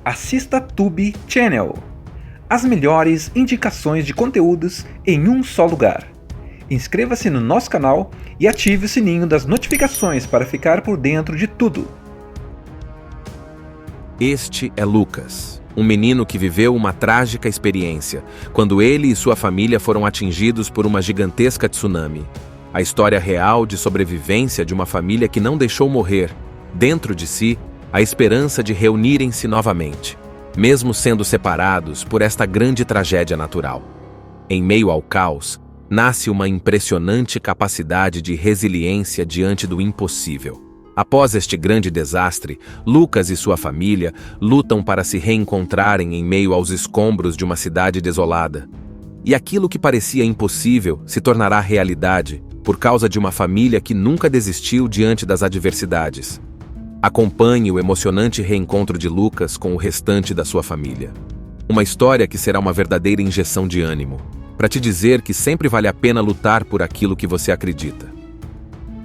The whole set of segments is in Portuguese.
assista Tube Channel. As melhores indicações de conteúdos em um só lugar. Inscreva-se no nosso canal e ative o sininho das notificações para ficar por dentro de tudo. Este é Lucas, um menino que viveu uma trágica experiência, quando ele e sua família foram atingidos por uma gigantesca tsunami. A história real de sobrevivência de uma família que não deixou morrer, dentro de si, a esperança de reunirem-se novamente, mesmo sendo separados por esta grande tragédia natural. Em meio ao caos, nasce uma impressionante capacidade de resiliência diante do impossível. Após este grande desastre, Lucas e sua família lutam para se reencontrarem em meio aos escombros de uma cidade desolada. E aquilo que parecia impossível se tornará realidade por causa de uma família que nunca desistiu diante das adversidades. Acompanhe o emocionante reencontro de Lucas com o restante da sua família. Uma história que será uma verdadeira injeção de ânimo, para te dizer que sempre vale a pena lutar por aquilo que você acredita.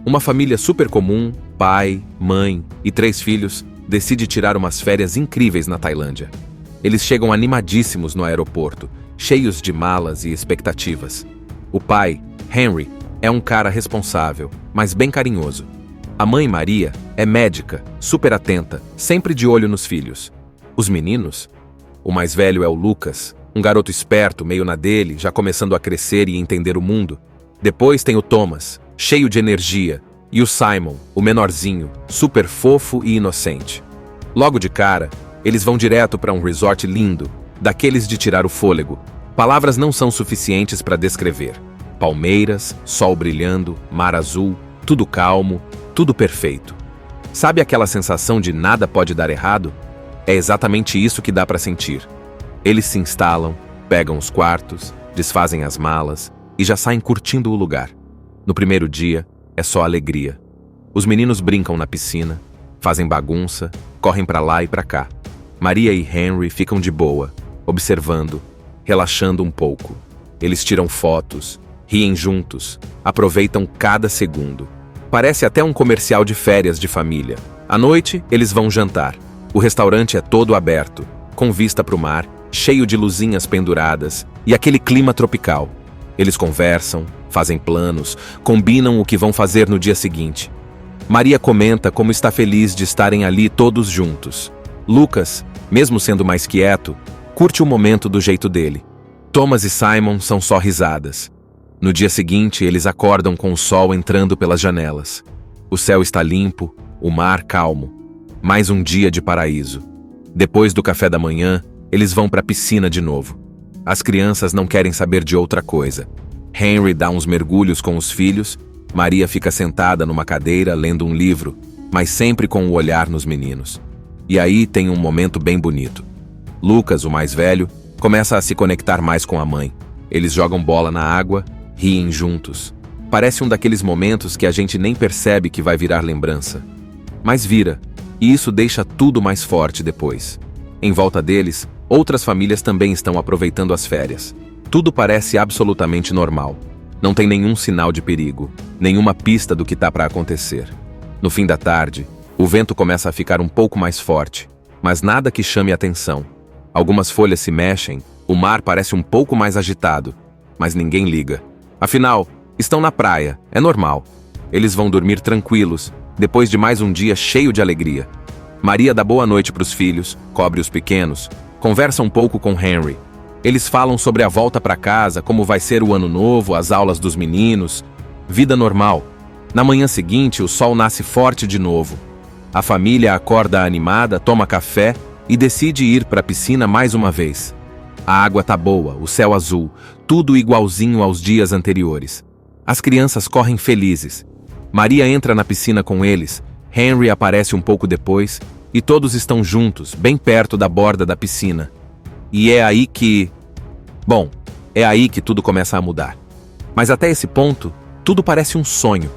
Uma família super comum, pai, mãe e 3 filhos, decide tirar umas férias incríveis na Tailândia. Eles chegam animadíssimos no aeroporto, cheios de malas e expectativas. O pai, Henry, é um cara responsável, mas bem carinhoso. A mãe, Maria, é médica, super atenta, sempre de olho nos filhos. Os meninos? O mais velho é o Lucas, um garoto esperto, meio na dele, já começando a crescer e entender o mundo. Depois tem o Thomas, cheio de energia, e o Simon, o menorzinho, super fofo e inocente. Logo de cara, eles vão direto para um resort lindo, daqueles de tirar o fôlego. Palavras não são suficientes para descrever. Palmeiras, sol brilhando, mar azul, tudo calmo, tudo perfeito. Sabe aquela sensação de nada pode dar errado? É exatamente isso que dá para sentir. Eles se instalam, pegam os quartos, desfazem as malas e já saem curtindo o lugar. No primeiro dia, é só alegria. Os meninos brincam na piscina, fazem bagunça, correm para lá e para cá. Maria e Henry ficam de boa, observando, relaxando um pouco. Eles tiram fotos, riem juntos, aproveitam cada segundo. Parece até um comercial de férias de família. À noite, eles vão jantar. O restaurante é todo aberto, com vista para o mar, cheio de luzinhas penduradas e aquele clima tropical. Eles conversam, fazem planos, combinam o que vão fazer no dia seguinte. Maria comenta como está feliz de estarem ali todos juntos. Lucas, mesmo sendo mais quieto, curte o momento do jeito dele. Thomas e Simon são só risadas. No dia seguinte, eles acordam com o sol entrando pelas janelas. O céu está limpo, o mar calmo. Mais um dia de paraíso. Depois do café da manhã, eles vão para a piscina de novo. As crianças não querem saber de outra coisa. Henry dá uns mergulhos com os filhos, Maria fica sentada numa cadeira lendo um livro, mas sempre com o olhar nos meninos. E aí tem um momento bem bonito. Lucas, o mais velho, começa a se conectar mais com a mãe. Eles jogam bola na água, riem juntos. Parece um daqueles momentos que a gente nem percebe que vai virar lembrança. Mas vira, e isso deixa tudo mais forte depois. Em volta deles, outras famílias também estão aproveitando as férias. Tudo parece absolutamente normal. Não tem nenhum sinal de perigo, nenhuma pista do que está para acontecer. No fim da tarde, o vento começa a ficar um pouco mais forte, mas nada que chame atenção. Algumas folhas se mexem, o mar parece um pouco mais agitado, mas ninguém liga. Afinal, estão na praia, é normal. Eles vão dormir tranquilos, depois de mais um dia cheio de alegria. Maria dá boa noite para os filhos, cobre os pequenos, conversa um pouco com Henry. Eles falam sobre a volta para casa, como vai ser o ano novo, as aulas dos meninos. Vida normal. Na manhã seguinte, o sol nasce forte de novo. A família acorda animada, toma café e decide ir para a piscina mais uma vez. A água tá boa, o céu azul, tudo igualzinho aos dias anteriores. As crianças correm felizes. Maria entra na piscina com eles, Henry aparece um pouco depois e todos estão juntos, bem perto da borda da piscina. E é aí que... Bom, é aí que tudo começa a mudar. Mas até esse ponto, tudo parece um sonho.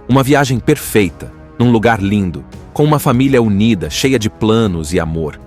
Uma viagem perfeita, num lugar lindo, com uma família unida, cheia de planos e amor.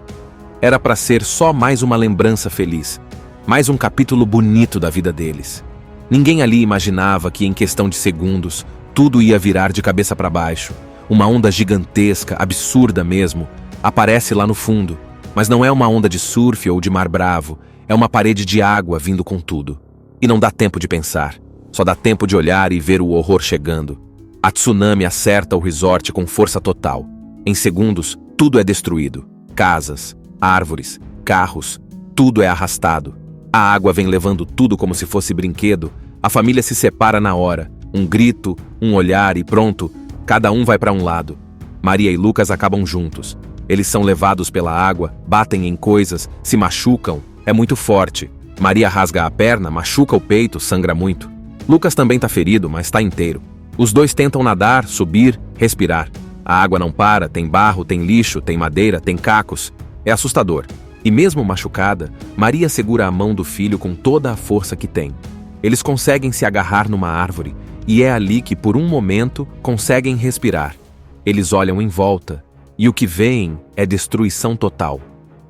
Era para ser só mais uma lembrança feliz, mais um capítulo bonito da vida deles. Ninguém ali imaginava que, em questão de segundos, tudo ia virar de cabeça para baixo. Uma onda gigantesca, absurda mesmo, aparece lá no fundo. Mas não é uma onda de surf ou de mar bravo, é uma parede de água vindo com tudo. E não dá tempo de pensar, só dá tempo de olhar e ver o horror chegando. A tsunami acerta o resort com força total. Em segundos, tudo é destruído. Casas, árvores, carros, tudo é arrastado. A água vem levando tudo como se fosse brinquedo. A família se separa na hora. Um grito, um olhar e pronto, cada um vai para um lado. Maria e Lucas acabam juntos. Eles são levados pela água, batem em coisas, se machucam. É muito forte. Maria rasga a perna, machuca o peito, sangra muito. Lucas também tá ferido, mas tá inteiro. Os dois tentam nadar, subir, respirar. A água não para, tem barro, tem lixo, tem madeira, tem cacos. É assustador. E mesmo machucada, Maria segura a mão do filho com toda a força que tem. Eles conseguem se agarrar numa árvore, e é ali que, por um momento, conseguem respirar. Eles olham em volta, e o que veem é destruição total.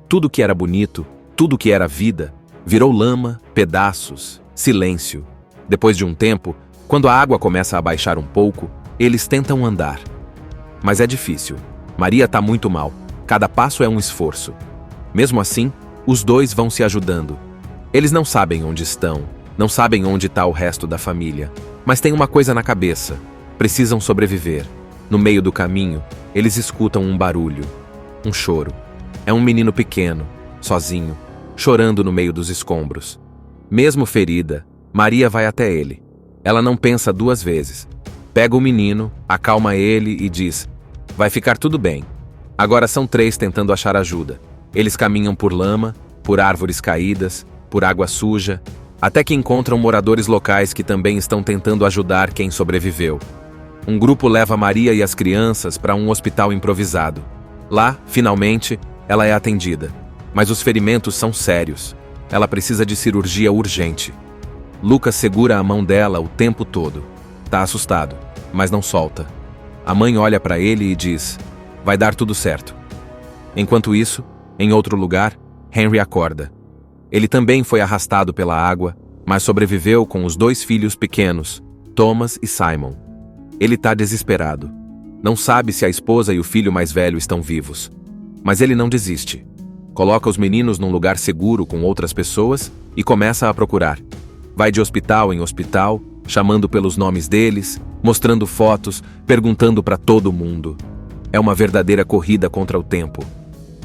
Tudo que era bonito, tudo que era vida, virou lama, pedaços, silêncio. Depois de um tempo, quando a água começa a baixar um pouco, eles tentam andar. Mas é difícil. Maria tá muito mal. Cada passo é um esforço. Mesmo assim, os dois vão se ajudando. Eles não sabem onde estão, não sabem onde está o resto da família, mas têm uma coisa na cabeça: precisam sobreviver. No meio do caminho, eles escutam um barulho, um choro. É um menino pequeno, sozinho, chorando no meio dos escombros. Mesmo ferida, Maria vai até ele. Ela não pensa duas vezes. Pega o menino, acalma ele e diz: vai ficar tudo bem. Agora são 3 tentando achar ajuda. Eles caminham por lama, por árvores caídas, por água suja, até que encontram moradores locais que também estão tentando ajudar quem sobreviveu. Um grupo leva Maria e as crianças para um hospital improvisado. Lá, finalmente, ela é atendida. Mas os ferimentos são sérios. Ela precisa de cirurgia urgente. Lucas segura a mão dela o tempo todo. Tá assustado, mas não solta. A mãe olha para ele e diz: vai dar tudo certo. Enquanto isso, em outro lugar, Henry acorda. Ele também foi arrastado pela água, mas sobreviveu com os 2 filhos pequenos, Thomas e Simon. Ele tá desesperado. Não sabe se a esposa e o filho mais velho estão vivos. Mas ele não desiste. Coloca os meninos num lugar seguro com outras pessoas e começa a procurar. Vai de hospital em hospital, chamando pelos nomes deles, mostrando fotos, perguntando para todo mundo. É uma verdadeira corrida contra o tempo.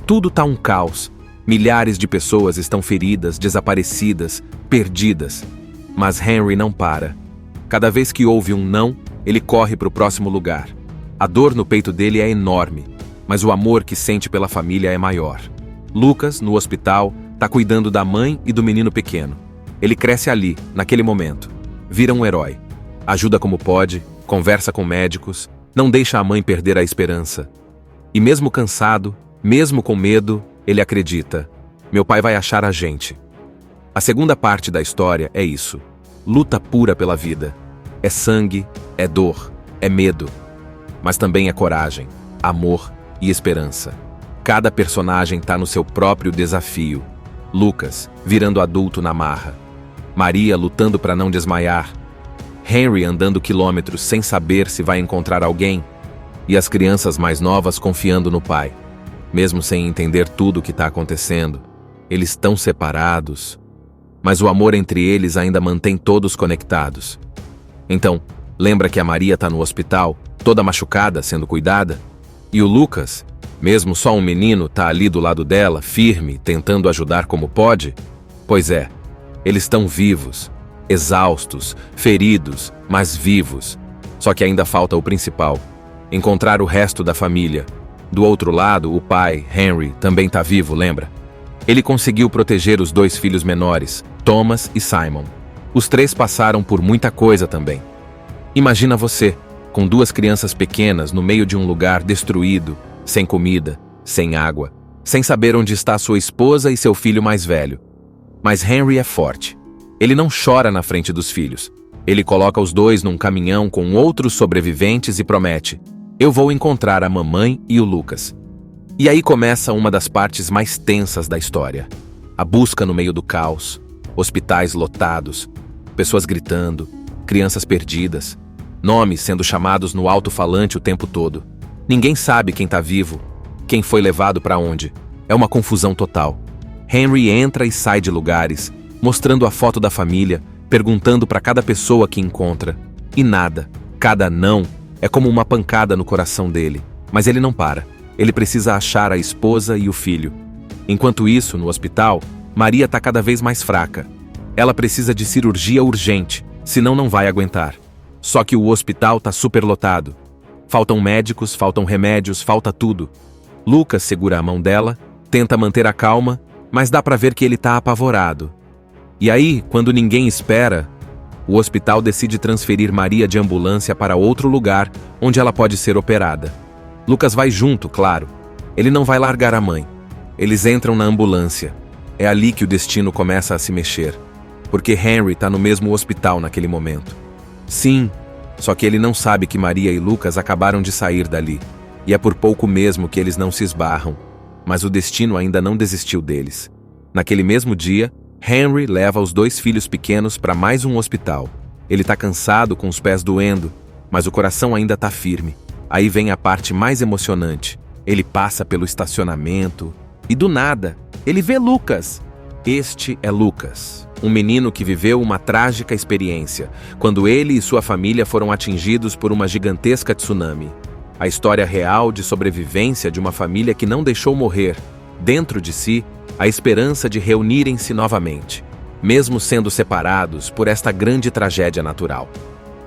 Tudo tá um caos. Milhares de pessoas estão feridas, desaparecidas, perdidas. Mas Henry não para. Cada vez que ouve um não, ele corre para o próximo lugar. A dor no peito dele é enorme, mas o amor que sente pela família é maior. Lucas, no hospital, tá cuidando da mãe e do menino pequeno. Ele cresce ali, naquele momento. Vira um herói. Ajuda como pode, conversa com médicos, não deixa a mãe perder a esperança. E mesmo cansado, mesmo com medo, ele acredita: meu pai vai achar a gente. A segunda parte da história é isso. Luta pura pela vida. É sangue, é dor, é medo. Mas também é coragem, amor e esperança. Cada personagem tá no seu próprio desafio. Lucas, virando adulto na marra. Maria lutando para não desmaiar. Henry andando quilômetros sem saber se vai encontrar alguém. E as crianças mais novas confiando no pai. Mesmo sem entender tudo o que está acontecendo, eles estão separados, mas o amor entre eles ainda mantém todos conectados. Então, lembra que a Maria está no hospital, toda machucada, sendo cuidada? E o Lucas, mesmo só um menino, está ali do lado dela, firme, tentando ajudar como pode? Pois é, eles estão vivos, exaustos, feridos, mas vivos. Só que ainda falta o principal: encontrar o resto da família. Do outro lado, o pai, Henry, também tá vivo, lembra? Ele conseguiu proteger os 2 filhos menores, Thomas e Simon. Os 3 passaram por muita coisa também. Imagina você, com 2 crianças pequenas no meio de um lugar destruído, sem comida, sem água, sem saber onde está sua esposa e seu filho mais velho. Mas Henry é forte. Ele não chora na frente dos filhos. Ele coloca os 2 num caminhão com outros sobreviventes e promete: eu vou encontrar a mamãe e o Lucas. E aí começa uma das partes mais tensas da história. A busca no meio do caos, hospitais lotados, pessoas gritando, crianças perdidas, nomes sendo chamados no alto-falante o tempo todo. Ninguém sabe quem tá vivo, quem foi levado para onde. É uma confusão total. Henry entra e sai de lugares, mostrando a foto da família, perguntando para cada pessoa que encontra. E nada, cada não, é como uma pancada no coração dele. Mas ele não para. Ele precisa achar a esposa e o filho. Enquanto isso, no hospital, Maria está cada vez mais fraca. Ela precisa de cirurgia urgente, senão não vai aguentar. Só que o hospital está superlotado. Faltam médicos, faltam remédios, falta tudo. Lucas segura a mão dela, tenta manter a calma, mas dá para ver que ele está apavorado. E aí, quando ninguém espera, o hospital decide transferir Maria de ambulância para outro lugar onde ela pode ser operada. Lucas vai junto, claro. Ele não vai largar a mãe. Eles entram na ambulância. É ali que o destino começa a se mexer. Porque Henry está no mesmo hospital naquele momento. Sim, só que ele não sabe que Maria e Lucas acabaram de sair dali. E é por pouco mesmo que eles não se esbarram. Mas o destino ainda não desistiu deles. Naquele mesmo dia, Henry leva os 2 filhos pequenos para mais um hospital. Ele está cansado, com os pés doendo, mas o coração ainda está firme. Aí vem a parte mais emocionante. Ele passa pelo estacionamento e, do nada, ele vê Lucas. Este é Lucas, um menino que viveu uma trágica experiência, quando ele e sua família foram atingidos por uma gigantesca tsunami. A história real de sobrevivência de uma família que não deixou morrer, dentro de si, a esperança de reunirem-se novamente, mesmo sendo separados por esta grande tragédia natural.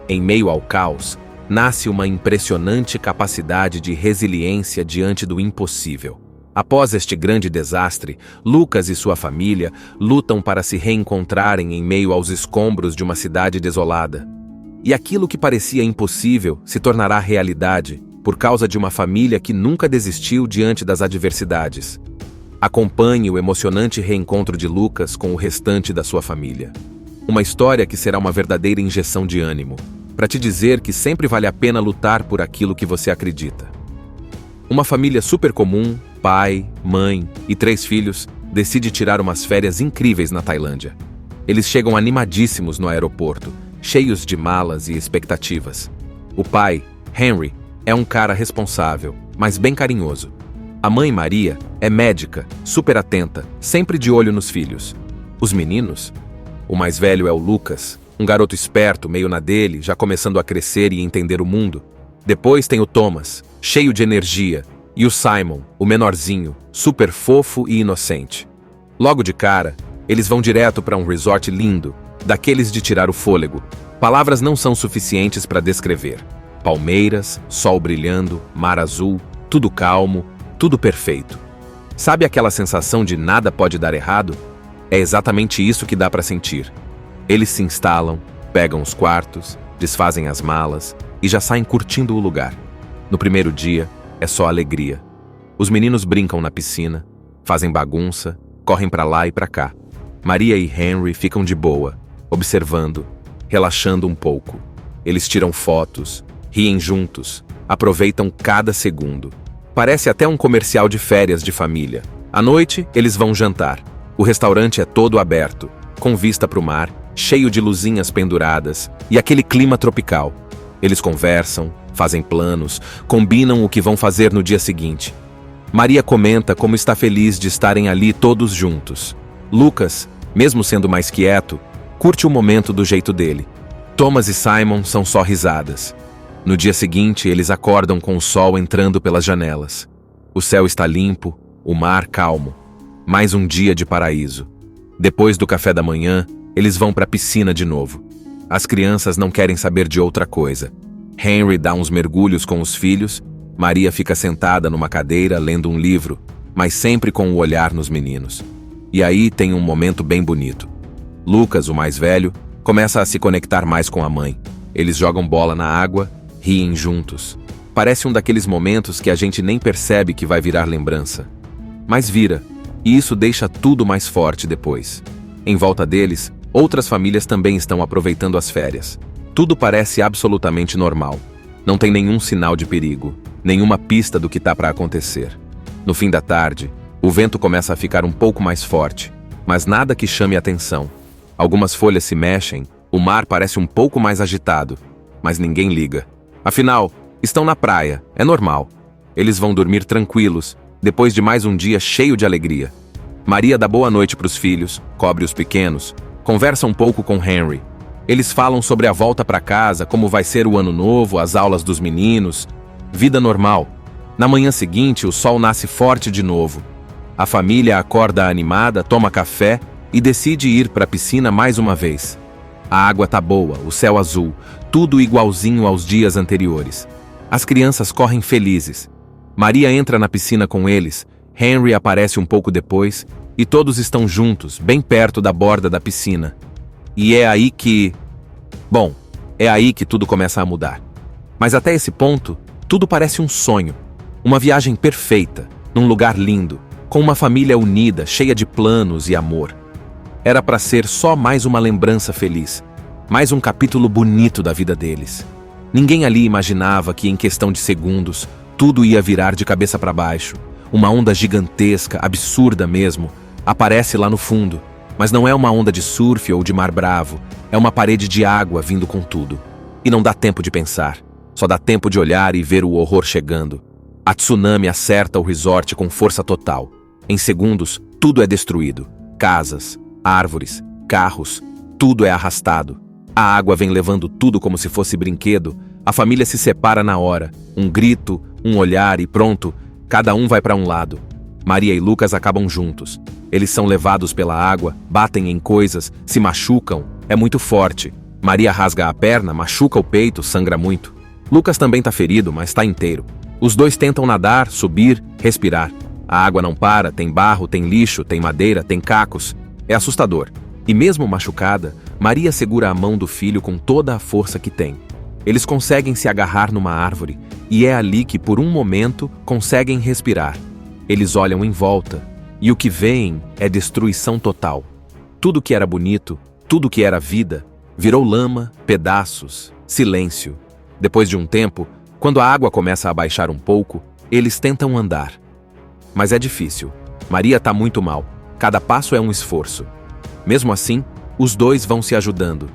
Em meio ao caos, nasce uma impressionante capacidade de resiliência diante do impossível. Após este grande desastre, Lucas e sua família lutam para se reencontrarem em meio aos escombros de uma cidade desolada. E aquilo que parecia impossível se tornará realidade por causa de uma família que nunca desistiu diante das adversidades. Acompanhe o emocionante reencontro de Lucas com o restante da sua família. Uma história que será uma verdadeira injeção de ânimo, para te dizer que sempre vale a pena lutar por aquilo que você acredita. Uma família super comum, pai, mãe e 3 filhos, decide tirar umas férias incríveis na Tailândia. Eles chegam animadíssimos no aeroporto, cheios de malas e expectativas. O pai, Henry, é um cara responsável, mas bem carinhoso. A mãe, Maria, é médica, super atenta, sempre de olho nos filhos. Os meninos? O mais velho é o Lucas, um garoto esperto, meio na dele, já começando a crescer e entender o mundo. Depois tem o Thomas, cheio de energia, e o Simon, o menorzinho, super fofo e inocente. Logo de cara, eles vão direto para um resort lindo, daqueles de tirar o fôlego. Palavras não são suficientes para descrever. Palmeiras, sol brilhando, mar azul, tudo calmo, tudo perfeito. Sabe aquela sensação de nada pode dar errado? É exatamente isso que dá para sentir. Eles se instalam, pegam os quartos, desfazem as malas e já saem curtindo o lugar. No primeiro dia, é só alegria. Os meninos brincam na piscina, fazem bagunça, correm para lá e para cá. Maria e Henry ficam de boa, observando, relaxando um pouco. Eles tiram fotos, riem juntos, aproveitam cada segundo. Parece até um comercial de férias de família. À noite, eles vão jantar. O restaurante é todo aberto, com vista para o mar, cheio de luzinhas penduradas e aquele clima tropical. Eles conversam, fazem planos, combinam o que vão fazer no dia seguinte. Maria comenta como está feliz de estarem ali todos juntos. Lucas, mesmo sendo mais quieto, curte o momento do jeito dele. Thomas e Simon são só risadas. No dia seguinte, eles acordam com o sol entrando pelas janelas. O céu está limpo, o mar calmo. Mais um dia de paraíso. Depois do café da manhã, eles vão para a piscina de novo. As crianças não querem saber de outra coisa. Henry dá uns mergulhos com os filhos, Maria fica sentada numa cadeira lendo um livro, mas sempre com o olhar nos meninos. E aí tem um momento bem bonito. Lucas, o mais velho, começa a se conectar mais com a mãe. Eles jogam bola na água, riem juntos. Parece um daqueles momentos que a gente nem percebe que vai virar lembrança. Mas vira, e isso deixa tudo mais forte depois. Em volta deles, outras famílias também estão aproveitando as férias. Tudo parece absolutamente normal. Não tem nenhum sinal de perigo, nenhuma pista do que está para acontecer. No fim da tarde, o vento começa a ficar um pouco mais forte, mas nada que chame atenção. Algumas folhas se mexem, o mar parece um pouco mais agitado, mas ninguém liga. Afinal, estão na praia, é normal. Eles vão dormir tranquilos, depois de mais um dia cheio de alegria. Maria dá boa noite para os filhos, cobre os pequenos, conversa um pouco com Henry. Eles falam sobre a volta para casa, como vai ser o ano novo, as aulas dos meninos. Vida normal. Na manhã seguinte, o sol nasce forte de novo. A família acorda animada, toma café e decide ir para a piscina mais uma vez. A água tá boa, o céu azul, tudo igualzinho aos dias anteriores. As crianças correm felizes. Maria entra na piscina com eles, Henry aparece um pouco depois e todos estão juntos, bem perto da borda da piscina. E é aí que... Bom, é aí que tudo começa a mudar. Mas até esse ponto, tudo parece um sonho. Uma viagem perfeita, num lugar lindo, com uma família unida, cheia de planos e amor. Era para ser só mais uma lembrança feliz, mais um capítulo bonito da vida deles. Ninguém ali imaginava que, em questão de segundos, tudo ia virar de cabeça para baixo. Uma onda gigantesca, absurda mesmo, aparece lá no fundo. Mas não é uma onda de surf ou de mar bravo, é uma parede de água vindo com tudo. E não dá tempo de pensar, só dá tempo de olhar e ver o horror chegando. A tsunami acerta o resort com força total. Em segundos, tudo é destruído. Casas, árvores, carros, tudo é arrastado. A água vem levando tudo como se fosse brinquedo. A família se separa na hora. Um grito, um olhar e pronto, cada um vai para um lado. Maria e Lucas acabam juntos. Eles são levados pela água, batem em coisas, se machucam. É muito forte. Maria rasga a perna, machuca o peito, sangra muito. Lucas também tá ferido, mas tá inteiro. Os dois tentam nadar, subir, respirar. A água não para, tem barro, tem lixo, tem madeira, tem cacos. É assustador. E mesmo machucada, Maria segura a mão do filho com toda a força que tem. Eles conseguem se agarrar numa árvore, e é ali que, por um momento, conseguem respirar. Eles olham em volta, e o que veem é destruição total. Tudo que era bonito, tudo que era vida, virou lama, pedaços, silêncio. Depois de um tempo, quando a água começa a baixar um pouco, eles tentam andar. Mas é difícil. Maria tá muito mal. Cada passo é um esforço. Mesmo assim, os dois vão se ajudando.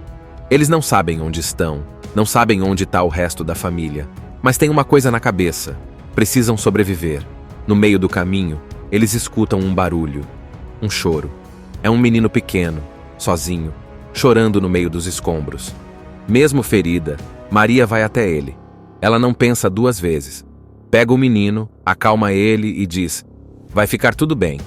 Eles não sabem onde estão, não sabem onde está o resto da família. Mas tem uma coisa na cabeça. Precisam sobreviver. No meio do caminho, eles escutam um barulho. Um choro. É um menino pequeno, sozinho, chorando no meio dos escombros. Mesmo ferida, Maria vai até ele. Ela não pensa duas vezes. Pega o menino, acalma ele e diz: "Vai ficar tudo bem."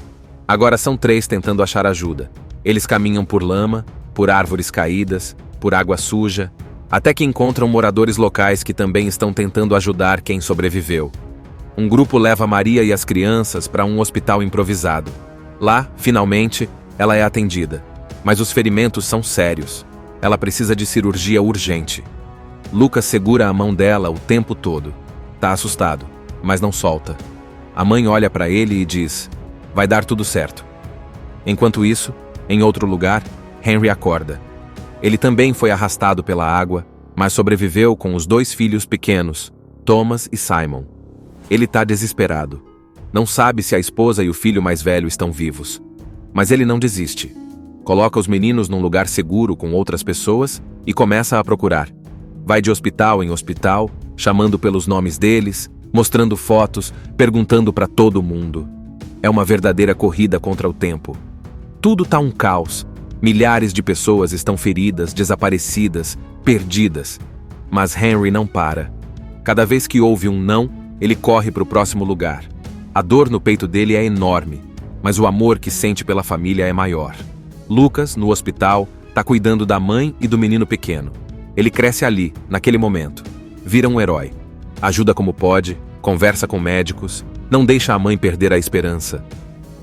Agora são três tentando achar ajuda. Eles caminham por lama, por árvores caídas, por água suja, até que encontram moradores locais que também estão tentando ajudar quem sobreviveu. Um grupo leva Maria e as crianças para um hospital improvisado. Lá, finalmente, ela é atendida. Mas os ferimentos são sérios. Ela precisa de cirurgia urgente. Lucas segura a mão dela o tempo todo. Tá assustado, mas não solta. A mãe olha para ele e diz: "Vai dar tudo certo." Enquanto isso, em outro lugar, Henry acorda. Ele também foi arrastado pela água, mas sobreviveu com os dois filhos pequenos, Thomas e Simon. Ele tá desesperado. Não sabe se a esposa e o filho mais velho estão vivos. Mas ele não desiste. Coloca os meninos num lugar seguro com outras pessoas e começa a procurar. Vai de hospital em hospital, chamando pelos nomes deles, mostrando fotos, perguntando para todo mundo. É uma verdadeira corrida contra o tempo. Tudo tá um caos. Milhares de pessoas estão feridas, desaparecidas, perdidas. Mas Henry não para. Cada vez que ouve um não, ele corre para o próximo lugar. A dor no peito dele é enorme, mas o amor que sente pela família é maior. Lucas, no hospital, tá cuidando da mãe e do menino pequeno. Ele cresce ali, naquele momento. Vira um herói. Ajuda como pode, conversa com médicos, não deixa a mãe perder a esperança.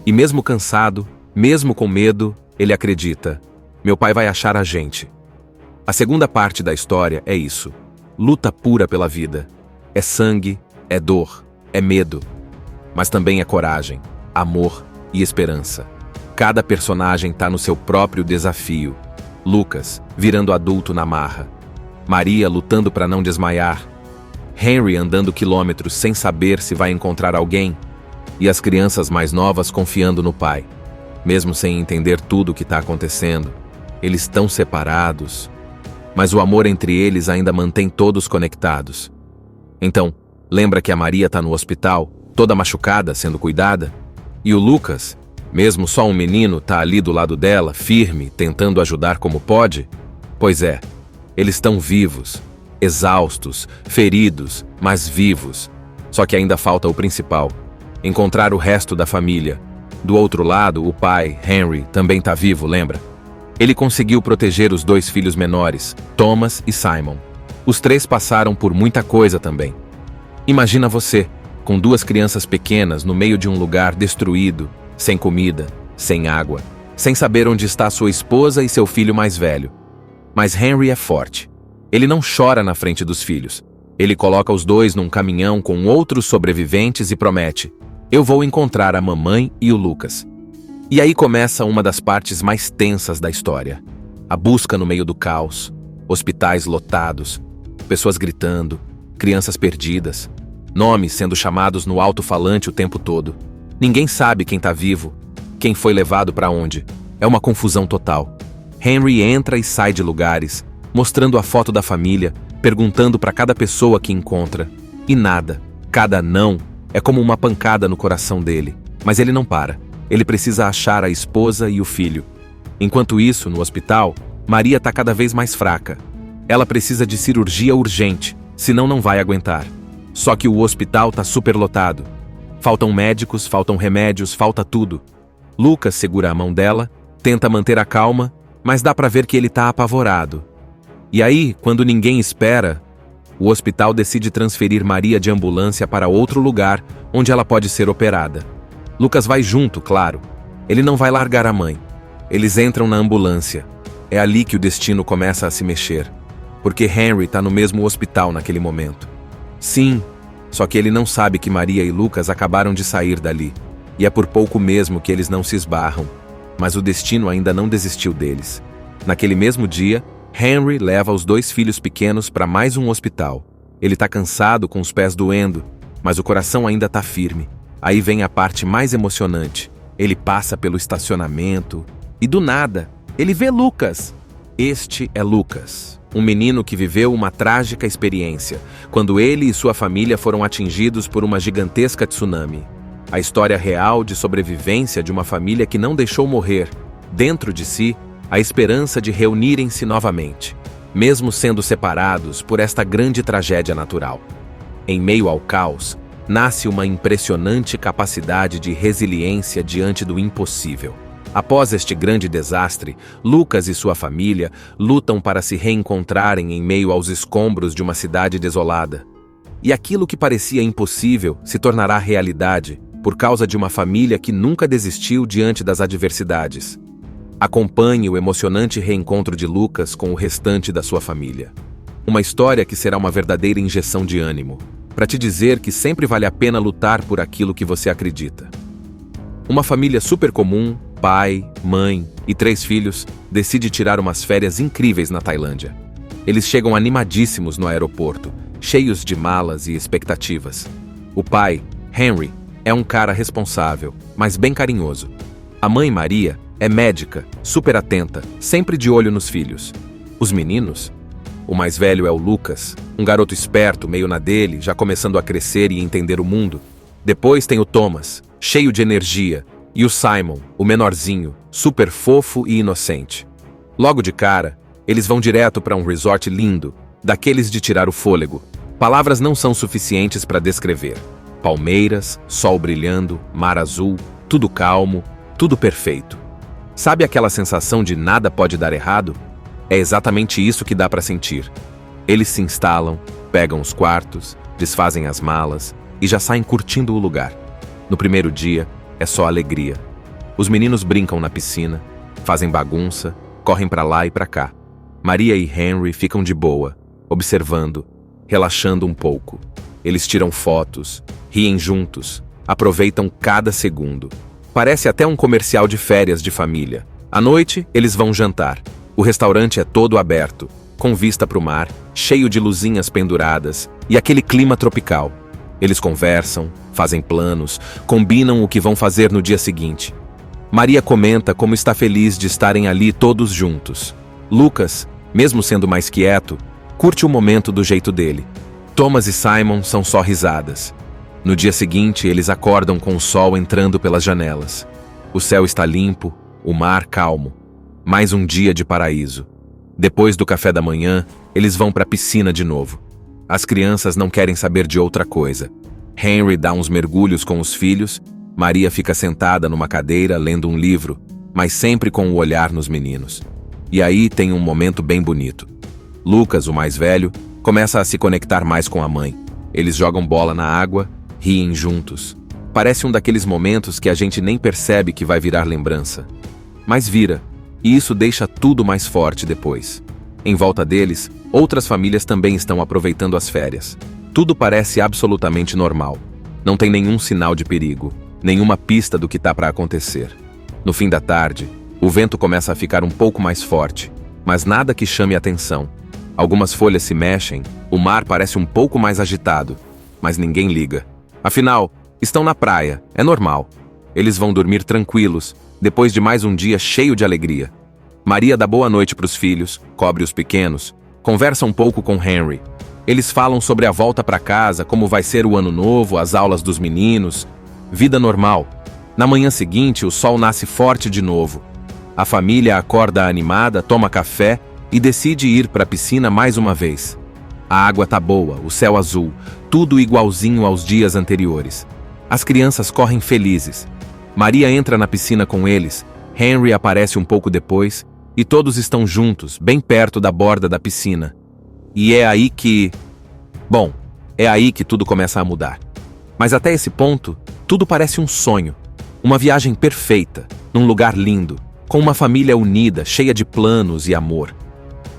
E mesmo cansado, mesmo com medo, ele acredita: "Meu pai vai achar a gente." A segunda parte da história é isso. Luta pura pela vida. É sangue, é dor, é medo. Mas também é coragem, amor e esperança. Cada personagem tá no seu próprio desafio. Lucas, virando adulto na marra. Maria lutando para não desmaiar. Henry andando quilômetros sem saber se vai encontrar alguém. E as crianças mais novas confiando no pai. Mesmo sem entender tudo o que está acontecendo. Eles estão separados. Mas o amor entre eles ainda mantém todos conectados. Então, lembra que a Maria está no hospital? toda machucada, sendo cuidada. E o Lucas, mesmo só um menino, tá ali do lado dela, firme, tentando ajudar como pode? Pois é, eles estão vivos, exaustos, feridos, mas vivos. Só que ainda falta o principal: encontrar o resto da família. Do outro lado, o pai, Henry, também tá vivo, lembra? Ele conseguiu proteger os 2 filhos menores, Thomas e Simon. Os 3 passaram por muita coisa também. Imagina você, com 2 crianças pequenas no meio de um lugar destruído, sem comida, sem água, sem saber onde está sua esposa e seu filho mais velho. Mas Henry é forte. Ele não chora na frente dos filhos. Ele coloca os 2 num caminhão com outros sobreviventes e promete: eu vou encontrar a mamãe e o Lucas. E aí começa uma das partes mais tensas da história. A busca no meio do caos, hospitais lotados, pessoas gritando, crianças perdidas, nomes sendo chamados no alto-falante o tempo todo. Ninguém sabe quem tá vivo, quem foi levado para onde. É uma confusão total. Henry entra e sai de lugares, mostrando a foto da família, perguntando para cada pessoa que encontra. E nada, cada não, é como uma pancada no coração dele. Mas ele não para. Ele precisa achar a esposa e o filho. Enquanto isso, no hospital, Maria tá cada vez mais fraca. Ela precisa de cirurgia urgente, senão não vai aguentar. Só que o hospital tá superlotado. Faltam médicos, faltam remédios, falta tudo. Lucas segura a mão dela, tenta manter a calma, mas dá pra ver que ele tá apavorado. E aí, quando ninguém espera, o hospital decide transferir Maria de ambulância para outro lugar onde ela pode ser operada. Lucas vai junto, claro. Ele não vai largar a mãe. Eles entram na ambulância. É ali que o destino começa a se mexer. Porque Henry tá no mesmo hospital naquele momento. Sim, só que ele não sabe que Maria e Lucas acabaram de sair dali. E é por pouco mesmo que eles não se esbarram. Mas o destino ainda não desistiu deles. Naquele mesmo dia, Henry leva os 2 filhos pequenos para mais um hospital. Ele tá cansado, com os pés doendo, mas o coração ainda tá firme. Aí vem a parte mais emocionante. Ele passa pelo estacionamento e, do nada, ele vê Lucas. Este é Lucas, um menino que viveu uma trágica experiência, quando ele e sua família foram atingidos por uma gigantesca tsunami. A história real de sobrevivência de uma família que não deixou morrer, dentro de si, a esperança de reunirem-se novamente, mesmo sendo separados por esta grande tragédia natural. Em meio ao caos, nasce uma impressionante capacidade de resiliência diante do impossível. Após este grande desastre, Lucas e sua família lutam para se reencontrarem em meio aos escombros de uma cidade desolada. E aquilo que parecia impossível se tornará realidade por causa de uma família que nunca desistiu diante das adversidades. Acompanhe o emocionante reencontro de Lucas com o restante da sua família. Uma história que será uma verdadeira injeção de ânimo, para te dizer que sempre vale a pena lutar por aquilo que você acredita. Uma família super comum, pai, mãe e 3 filhos, decide tirar umas férias incríveis na Tailândia. Eles chegam animadíssimos no aeroporto, cheios de malas e expectativas. O pai, Henry, é um cara responsável, mas bem carinhoso. A mãe, Maria, é médica, super atenta, sempre de olho nos filhos. Os meninos? O mais velho é o Lucas, um garoto esperto, meio na dele, já começando a crescer e entender o mundo. Depois tem o Thomas, cheio de energia, e o Simon, o menorzinho, super fofo e inocente. Logo de cara, eles vão direto para um resort lindo, daqueles de tirar o fôlego. Palavras não são suficientes para descrever. Palmeiras, sol brilhando, mar azul, tudo calmo, tudo perfeito. Sabe aquela sensação de nada pode dar errado? É exatamente isso que dá para sentir. Eles se instalam, pegam os quartos, desfazem as malas e já saem curtindo o lugar. No primeiro dia, é só alegria. Os meninos brincam na piscina, fazem bagunça, correm para lá e para cá. Maria e Henry ficam de boa, observando, relaxando um pouco. Eles tiram fotos, riem juntos, aproveitam cada segundo. Parece até um comercial de férias de família. À noite, eles vão jantar. O restaurante é todo aberto, com vista para o mar, cheio de luzinhas penduradas e aquele clima tropical. Eles conversam, fazem planos, combinam o que vão fazer no dia seguinte. Maria comenta como está feliz de estarem ali todos juntos. Lucas, mesmo sendo mais quieto, curte o momento do jeito dele. Thomas e Simon são só risadas. No dia seguinte, eles acordam com o sol entrando pelas janelas. O céu está limpo, o mar calmo. Mais um dia de paraíso. Depois do café da manhã, eles vão para a piscina de novo. As crianças não querem saber de outra coisa. Henry dá uns mergulhos com os filhos, Maria fica sentada numa cadeira lendo um livro, mas sempre com o olhar nos meninos. E aí tem um momento bem bonito. Lucas, o mais velho, começa a se conectar mais com a mãe. Eles jogam bola na água, riem juntos. Parece um daqueles momentos que a gente nem percebe que vai virar lembrança. Mas vira, e isso deixa tudo mais forte depois. Em volta deles, outras famílias também estão aproveitando as férias. Tudo parece absolutamente normal. Não tem nenhum sinal de perigo, nenhuma pista do que está para acontecer. No fim da tarde, o vento começa a ficar um pouco mais forte, mas nada que chame atenção. Algumas folhas se mexem, o mar parece um pouco mais agitado, mas ninguém liga. Afinal, estão na praia, é normal. Eles vão dormir tranquilos, depois de mais um dia cheio de alegria. Maria dá boa noite para os filhos, cobre os pequenos, conversa um pouco com Henry. Eles falam sobre a volta para casa, como vai ser o ano novo, as aulas dos meninos. Vida normal. Na manhã seguinte, o sol nasce forte de novo. A família acorda animada, toma café e decide ir para a piscina mais uma vez. A água tá boa, o céu azul, tudo igualzinho aos dias anteriores. As crianças correm felizes. Maria entra na piscina com eles, Henry aparece um pouco depois, e todos estão juntos, bem perto da borda da piscina. E é aí que... Bom, é aí que tudo começa a mudar. Mas até esse ponto, tudo parece um sonho. Uma viagem perfeita, num lugar lindo, com uma família unida, cheia de planos e amor.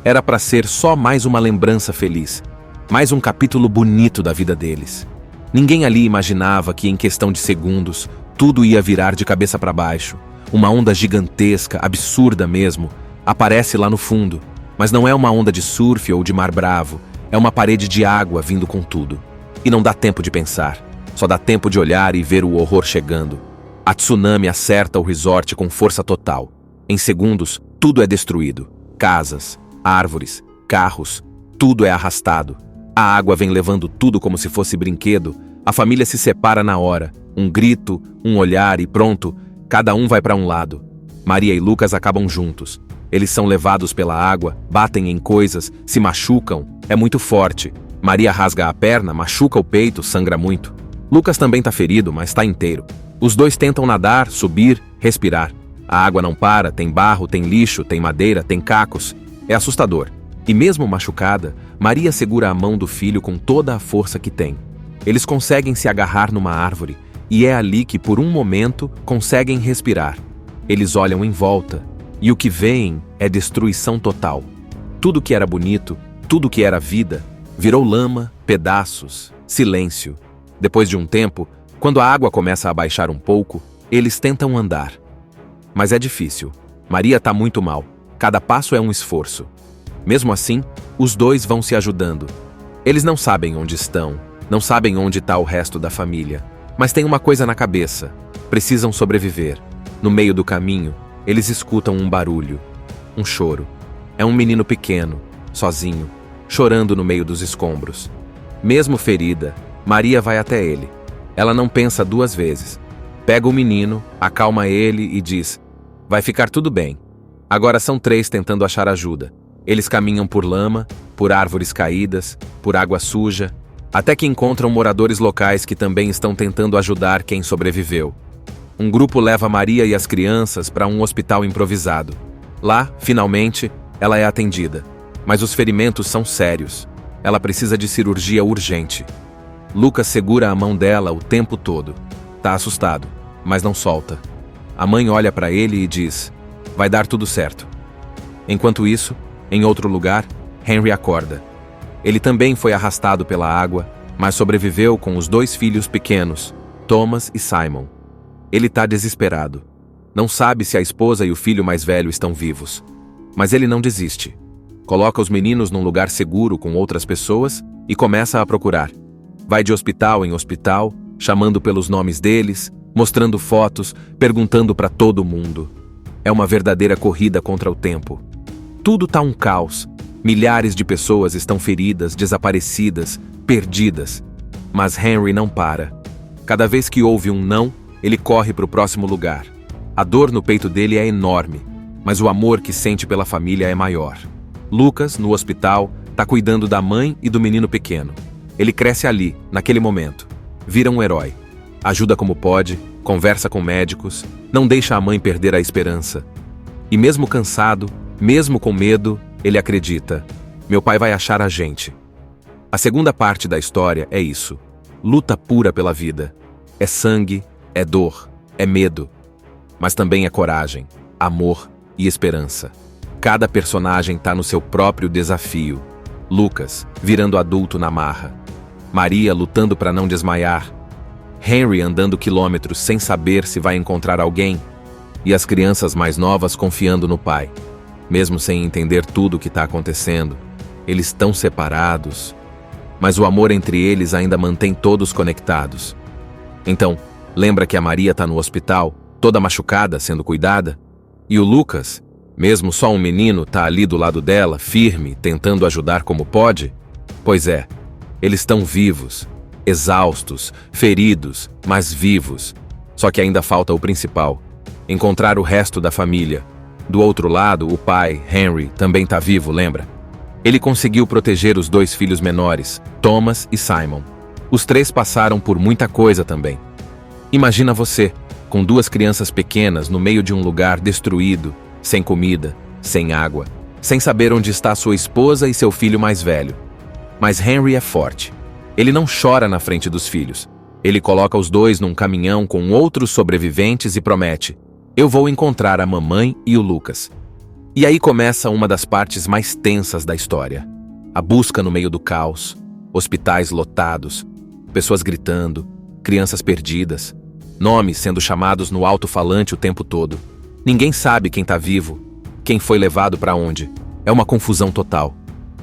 Era para ser só mais uma lembrança feliz, mais um capítulo bonito da vida deles. Ninguém ali imaginava que em questão de segundos, tudo ia virar de cabeça para baixo. Uma onda gigantesca, absurda mesmo, aparece lá no fundo. Mas não é uma onda de surf ou de mar bravo, é uma parede de água vindo com tudo. E não dá tempo de pensar, só dá tempo de olhar e ver o horror chegando. A tsunami acerta o resort com força total. Em segundos, tudo é destruído. Casas, árvores, carros, tudo é arrastado. A água vem levando tudo como se fosse brinquedo. A família se separa na hora. Um grito, um olhar e pronto, cada um vai para um lado. Maria e Lucas acabam juntos. Eles são levados pela água, batem em coisas, se machucam. É muito forte. Maria rasga a perna, machuca o peito, sangra muito. Lucas também tá ferido, mas tá inteiro. Os dois tentam nadar, subir, respirar. A água não para, tem barro, tem lixo, tem madeira, tem cacos. É assustador. E mesmo machucada, Maria segura a mão do filho com toda a força que tem. Eles conseguem se agarrar numa árvore, e é ali que, por um momento, conseguem respirar. Eles olham em volta, e o que veem é destruição total. Tudo que era bonito, tudo que era vida, virou lama, pedaços, silêncio. Depois de um tempo, quando a água começa a baixar um pouco, eles tentam andar. Mas é difícil. Maria está muito mal. Cada passo é um esforço. Mesmo assim, os dois vão se ajudando. Eles não sabem onde estão, não sabem onde está o resto da família. Mas tem uma coisa na cabeça. Precisam sobreviver. No meio do caminho, eles escutam um barulho. Um choro. É um menino pequeno, sozinho, chorando no meio dos escombros. Mesmo ferida, Maria vai até ele. Ela não pensa duas vezes. Pega o menino, acalma ele e diz: vai ficar tudo bem. Agora são 3 tentando achar ajuda. Eles caminham por lama, por árvores caídas, por água suja, até que encontram moradores locais que também estão tentando ajudar quem sobreviveu. Um grupo leva Maria e as crianças para um hospital improvisado. Lá, finalmente, ela é atendida. Mas os ferimentos são sérios. Ela precisa de cirurgia urgente. Lucas segura a mão dela o tempo todo. Tá assustado, mas não solta. A mãe olha para ele e diz: vai dar tudo certo. Enquanto isso, em outro lugar, Henry acorda. Ele também foi arrastado pela água, mas sobreviveu com os 2 filhos pequenos, Thomas e Simon. Ele está desesperado. Não sabe se a esposa e o filho mais velho estão vivos. Mas ele não desiste. Coloca os meninos num lugar seguro com outras pessoas e começa a procurar. Vai de hospital em hospital, chamando pelos nomes deles, mostrando fotos, perguntando para todo mundo. É uma verdadeira corrida contra o tempo. Tudo tá um caos. Milhares de pessoas estão feridas, desaparecidas, perdidas. Mas Henry não para. Cada vez que ouve um não, ele corre para o próximo lugar. A dor no peito dele é enorme, mas o amor que sente pela família é maior. Lucas, no hospital, está cuidando da mãe e do menino pequeno. Ele cresce ali, naquele momento. Vira um herói. Ajuda como pode, conversa com médicos, não deixa a mãe perder a esperança. E mesmo cansado, mesmo com medo, ele acredita: meu pai vai achar a gente. A segunda parte da história é isso. Luta pura pela vida. É sangue, é dor, é medo. Mas também é coragem, amor e esperança. Cada personagem está no seu próprio desafio. Lucas, virando adulto na marra. Maria lutando para não desmaiar. Henry andando quilômetros sem saber se vai encontrar alguém. E as crianças mais novas confiando no pai. Mesmo sem entender tudo o que está acontecendo. Eles estão separados. Mas o amor entre eles ainda mantém todos conectados. Então, lembra que a Maria está no hospital, toda machucada, sendo cuidada? E o Lucas, mesmo só um menino, está ali do lado dela, firme, tentando ajudar como pode? Pois é, eles estão vivos, exaustos, feridos, mas vivos. Só que ainda falta o principal: encontrar o resto da família. Do outro lado, o pai, Henry, também está vivo, lembra? Ele conseguiu proteger os 2 filhos menores, Thomas e Simon. Os 3 passaram por muita coisa também. Imagina você, com 2 crianças pequenas no meio de um lugar destruído, sem comida, sem água, sem saber onde está sua esposa e seu filho mais velho. Mas Henry é forte. Ele não chora na frente dos filhos. Ele coloca os 2 num caminhão com outros sobreviventes e promete: eu vou encontrar a mamãe e o Lucas. E aí começa uma das partes mais tensas da história. A busca no meio do caos, hospitais lotados, pessoas gritando, crianças perdidas, nomes sendo chamados no alto-falante o tempo todo. Ninguém sabe quem está vivo, quem foi levado para onde. É uma confusão total.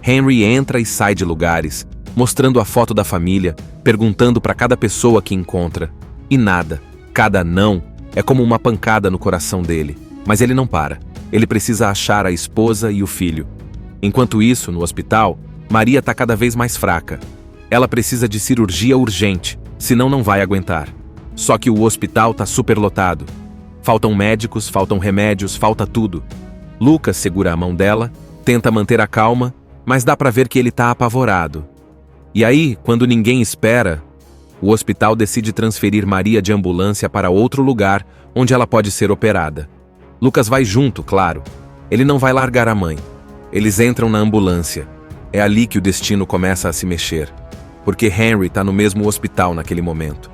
Henry entra e sai de lugares, mostrando a foto da família, perguntando para cada pessoa que encontra. E nada, cada não, é como uma pancada no coração dele. Mas ele não para. Ele precisa achar a esposa e o filho. Enquanto isso, no hospital, Maria está cada vez mais fraca. Ela precisa de cirurgia urgente, senão não vai aguentar. Só que o hospital está superlotado. Faltam médicos, faltam remédios, falta tudo. Lucas segura a mão dela, tenta manter a calma, mas dá para ver que ele está apavorado. E aí, quando ninguém espera, o hospital decide transferir Maria de ambulância para outro lugar onde ela pode ser operada. Lucas vai junto, claro. Ele não vai largar a mãe. Eles entram na ambulância. É ali que o destino começa a se mexer. Porque Henry está no mesmo hospital naquele momento.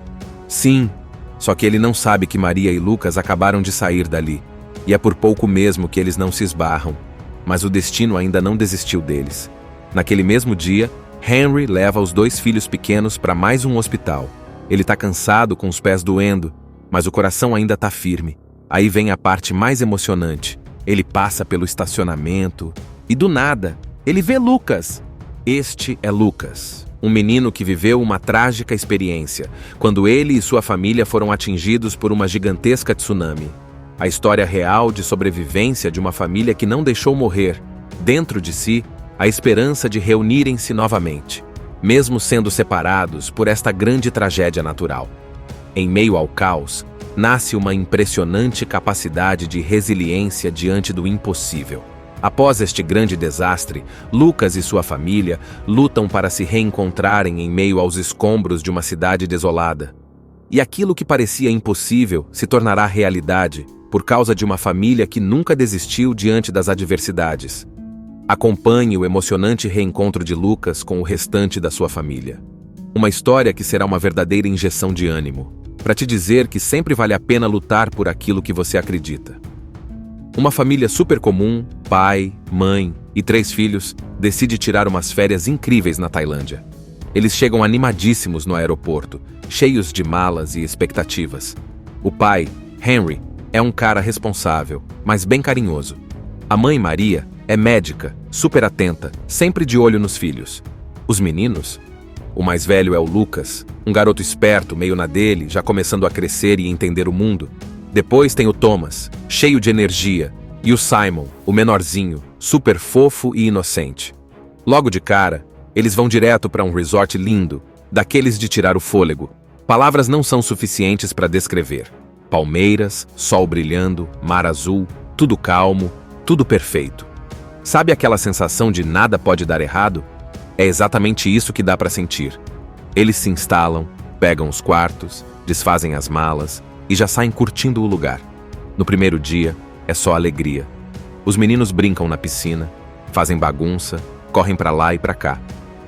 Sim, só que ele não sabe que Maria e Lucas acabaram de sair dali. E é por pouco mesmo que eles não se esbarram. Mas o destino ainda não desistiu deles. Naquele mesmo dia, Henry leva os 2 filhos pequenos para mais um hospital. Ele está cansado, com os pés doendo, mas o coração ainda está firme. Aí vem a parte mais emocionante. Ele passa pelo estacionamento e, do nada, ele vê Lucas. Este é Lucas, um menino que viveu uma trágica experiência, quando ele e sua família foram atingidos por uma gigantesca tsunami. A história real de sobrevivência de uma família que não deixou morrer, dentro de si, a esperança de reunirem-se novamente, mesmo sendo separados por esta grande tragédia natural. Em meio ao caos, nasce uma impressionante capacidade de resiliência diante do impossível. Após este grande desastre, Lucas e sua família lutam para se reencontrarem em meio aos escombros de uma cidade desolada. E aquilo que parecia impossível se tornará realidade por causa de uma família que nunca desistiu diante das adversidades. Acompanhe o emocionante reencontro de Lucas com o restante da sua família. Uma história que será uma verdadeira injeção de ânimo, para te dizer que sempre vale a pena lutar por aquilo que você acredita. Uma família super comum, pai, mãe e 3 filhos, decide tirar umas férias incríveis na Tailândia. Eles chegam animadíssimos no aeroporto, cheios de malas e expectativas. O pai, Henry, é um cara responsável, mas bem carinhoso. A mãe, Maria, é médica, super atenta, sempre de olho nos filhos. Os meninos? O mais velho é o Lucas, um garoto esperto, meio na dele, já começando a crescer e entender o mundo. Depois tem o Thomas, cheio de energia, e o Simon, o menorzinho, super fofo e inocente. Logo de cara, eles vão direto para um resort lindo, daqueles de tirar o fôlego. Palavras não são suficientes para descrever. Palmeiras, sol brilhando, mar azul, tudo calmo, tudo perfeito. Sabe aquela sensação de nada pode dar errado? É exatamente isso que dá para sentir. Eles se instalam, pegam os quartos, desfazem as malas e já saem curtindo o lugar. No primeiro dia, é só alegria. Os meninos brincam na piscina, fazem bagunça, correm para lá e para cá.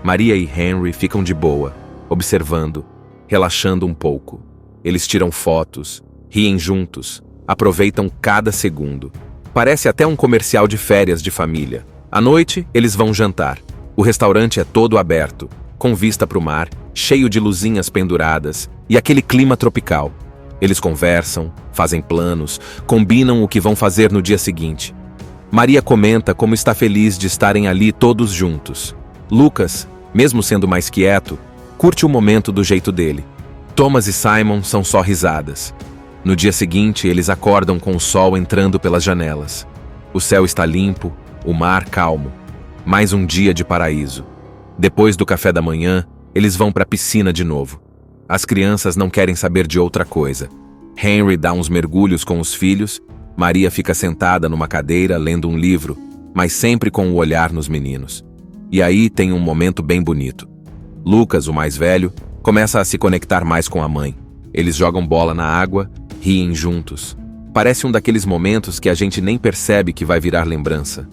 Maria e Henry ficam de boa, observando, relaxando um pouco. Eles tiram fotos, riem juntos, aproveitam cada segundo. Parece até um comercial de férias de família. À noite, eles vão jantar. O restaurante é todo aberto, com vista para o mar, cheio de luzinhas penduradas e aquele clima tropical. Eles conversam, fazem planos, combinam o que vão fazer no dia seguinte. Maria comenta como está feliz de estarem ali todos juntos. Lucas, mesmo sendo mais quieto, curte o momento do jeito dele. Thomas e Simon são só risadas. No dia seguinte, eles acordam com o sol entrando pelas janelas. O céu está limpo, o mar calmo. Mais um dia de paraíso. Depois do café da manhã, eles vão para a piscina de novo. As crianças não querem saber de outra coisa. Henry dá uns mergulhos com os filhos, Maria fica sentada numa cadeira lendo um livro, mas sempre com o olhar nos meninos. E aí tem um momento bem bonito. Lucas, o mais velho, começa a se conectar mais com a mãe. Eles jogam bola na água, riem juntos. Parece um daqueles momentos que a gente nem percebe que vai virar lembrança.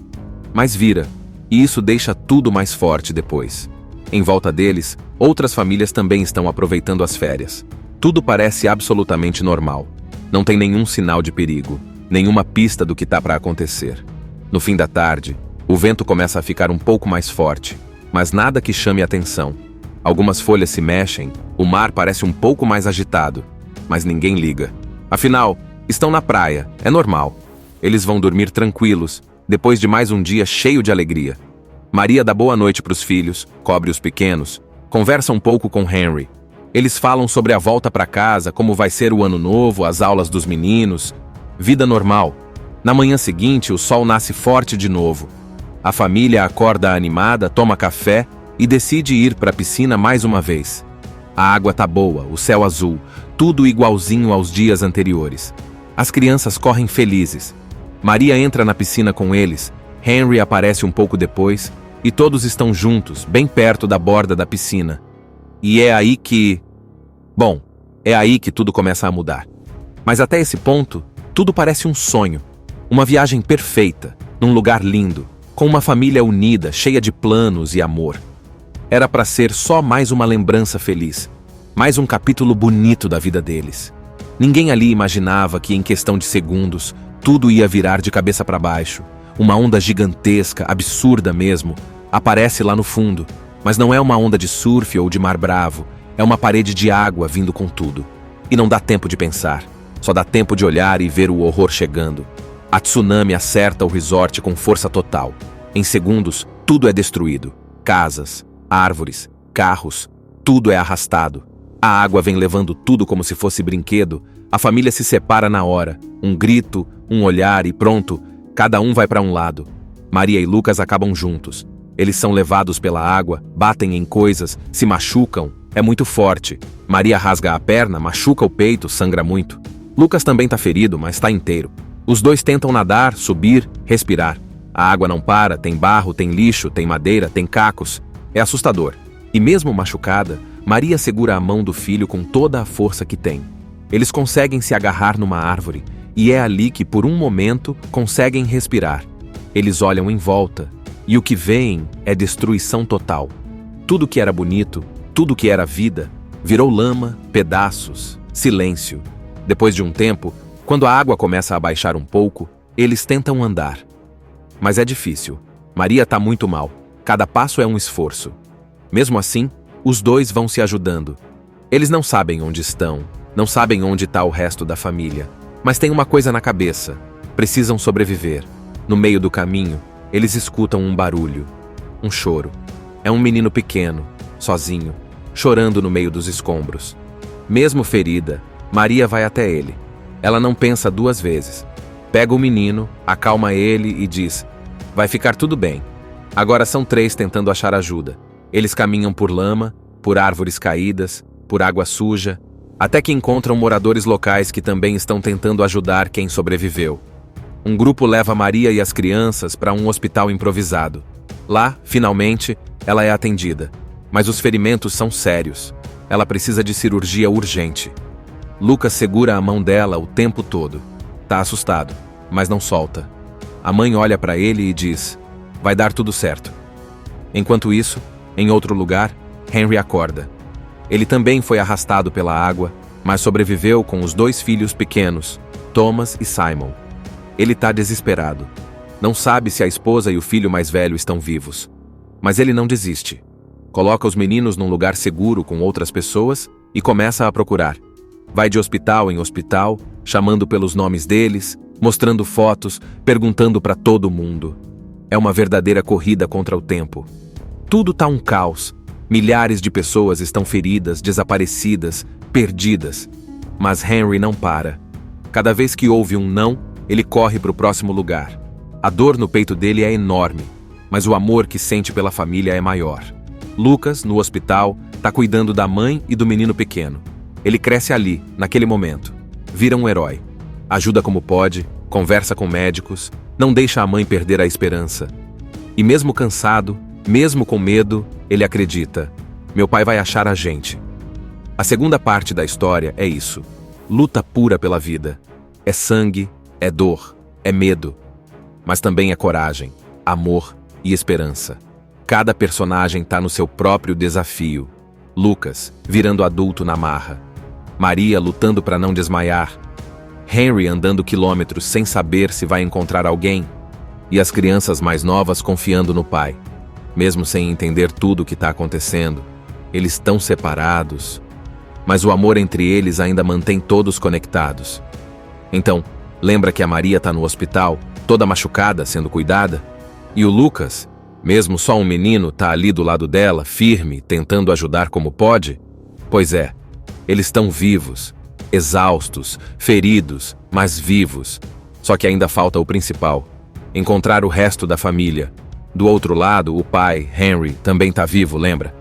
Mas vira, e isso deixa tudo mais forte depois. Em volta deles, outras famílias também estão aproveitando as férias. Tudo parece absolutamente normal. Não tem nenhum sinal de perigo, nenhuma pista do que está para acontecer. No fim da tarde, o vento começa a ficar um pouco mais forte, mas nada que chame atenção. Algumas folhas se mexem, o mar parece um pouco mais agitado, mas ninguém liga. Afinal, estão na praia, é normal. Eles vão dormir tranquilos, depois de mais um dia cheio de alegria. Maria dá boa noite para os filhos, cobre os pequenos, conversa um pouco com Henry. Eles falam sobre a volta para casa, como vai ser o ano novo, as aulas dos meninos. Vida normal. Na manhã seguinte, o sol nasce forte de novo. A família acorda animada, toma café e decide ir para a piscina mais uma vez. A água tá boa, o céu azul, tudo igualzinho aos dias anteriores. As crianças correm felizes. Maria entra na piscina com eles, Henry aparece um pouco depois e todos estão juntos, bem perto da borda da piscina. E é aí que... Bom, é aí que tudo começa a mudar. Mas até esse ponto, tudo parece um sonho. Uma viagem perfeita, num lugar lindo, com uma família unida, cheia de planos e amor. Era para ser só mais uma lembrança feliz, mais um capítulo bonito da vida deles. Ninguém ali imaginava que em questão de segundos, tudo ia virar de cabeça para baixo. Uma onda gigantesca, absurda mesmo, aparece lá no fundo. Mas não é uma onda de surf ou de mar bravo, é uma parede de água vindo com tudo. E não dá tempo de pensar, só dá tempo de olhar e ver o horror chegando. A tsunami acerta o resort com força total. Em segundos, tudo é destruído. Casas, árvores, carros, tudo é arrastado. A água vem levando tudo como se fosse brinquedo. A família se separa na hora. Um grito, um olhar e pronto, cada um vai para um lado. Maria e Lucas acabam juntos. Eles são levados pela água, batem em coisas, se machucam. É muito forte. Maria rasga a perna, machuca o peito, sangra muito. Lucas também tá ferido, mas tá inteiro. Os dois tentam nadar, subir, respirar. A água não para, tem barro, tem lixo, tem madeira, tem cacos. É assustador. E mesmo machucada, Maria segura a mão do filho com toda a força que tem. Eles conseguem se agarrar numa árvore, e é ali que, por um momento, conseguem respirar. Eles olham em volta, e o que veem é destruição total. Tudo que era bonito, tudo que era vida, virou lama, pedaços, silêncio. Depois de um tempo, quando a água começa a baixar um pouco, eles tentam andar. Mas é difícil. Maria tá muito mal. Cada passo é um esforço. Mesmo assim, os dois vão se ajudando. Eles não sabem onde estão, não sabem onde está o resto da família, mas tem uma coisa na cabeça. Precisam sobreviver. No meio do caminho, eles escutam um barulho, um choro. É um menino pequeno, sozinho, chorando no meio dos escombros. Mesmo ferida, Maria vai até ele. Ela não pensa duas vezes. Pega o menino, acalma ele e diz: "Vai ficar tudo bem." Agora são três tentando achar ajuda. Eles caminham por lama, por árvores caídas, por água suja, até que encontram moradores locais que também estão tentando ajudar quem sobreviveu. Um grupo leva Maria e as crianças para um hospital improvisado. Lá, finalmente, ela é atendida, mas os ferimentos são sérios. Ela precisa de cirurgia urgente. Lucas segura a mão dela o tempo todo. Tá assustado, mas não solta. A mãe olha para ele e diz: vai dar tudo certo. Enquanto isso, em outro lugar, Henry acorda. Ele também foi arrastado pela água, mas sobreviveu com os 2 filhos pequenos, Thomas e Simon. Ele tá desesperado. Não sabe se a esposa e o filho mais velho estão vivos. Mas ele não desiste. Coloca os meninos num lugar seguro com outras pessoas e começa a procurar. Vai de hospital em hospital, chamando pelos nomes deles, mostrando fotos, perguntando para todo mundo. É uma verdadeira corrida contra o tempo. Tudo tá um caos. Milhares de pessoas estão feridas, desaparecidas, perdidas. Mas Henry não para. Cada vez que ouve um não, ele corre para o próximo lugar. A dor no peito dele é enorme, mas o amor que sente pela família é maior. Lucas, no hospital, tá cuidando da mãe e do menino pequeno. Ele cresce ali, naquele momento. Vira um herói. Ajuda como pode, conversa com médicos, não deixa a mãe perder a esperança. E mesmo cansado, mesmo com medo, ele acredita: meu pai vai achar a gente. A segunda parte da história é isso. Luta pura pela vida. É sangue, é dor, é medo. Mas também é coragem, amor e esperança. Cada personagem tá no seu próprio desafio. Lucas, virando adulto na marra. Maria lutando para não desmaiar. Henry andando quilômetros sem saber se vai encontrar alguém. E as crianças mais novas confiando no pai. Mesmo sem entender tudo o que está acontecendo. Eles estão separados. Mas o amor entre eles ainda mantém todos conectados. Então, lembra que a Maria está no hospital, toda machucada, sendo cuidada? E o Lucas, mesmo só um menino, tá ali do lado dela, firme, tentando ajudar como pode? Pois é, eles estão vivos, exaustos, feridos, mas vivos. Só que ainda falta o principal: encontrar o resto da família. Do outro lado, o pai, Henry, também tá vivo, lembra?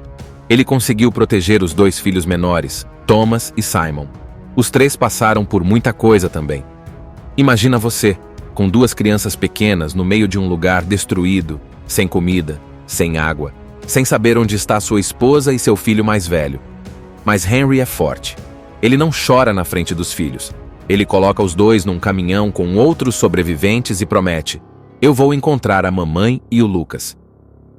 Ele conseguiu proteger os 2 filhos menores, Thomas e Simon. Os 3 passaram por muita coisa também. Imagina você, com 2 crianças pequenas no meio de um lugar destruído, sem comida, sem água, sem saber onde está sua esposa e seu filho mais velho. Mas Henry é forte. Ele não chora na frente dos filhos. Ele coloca os 2 num caminhão com outros sobreviventes e promete: eu vou encontrar a mamãe e o Lucas.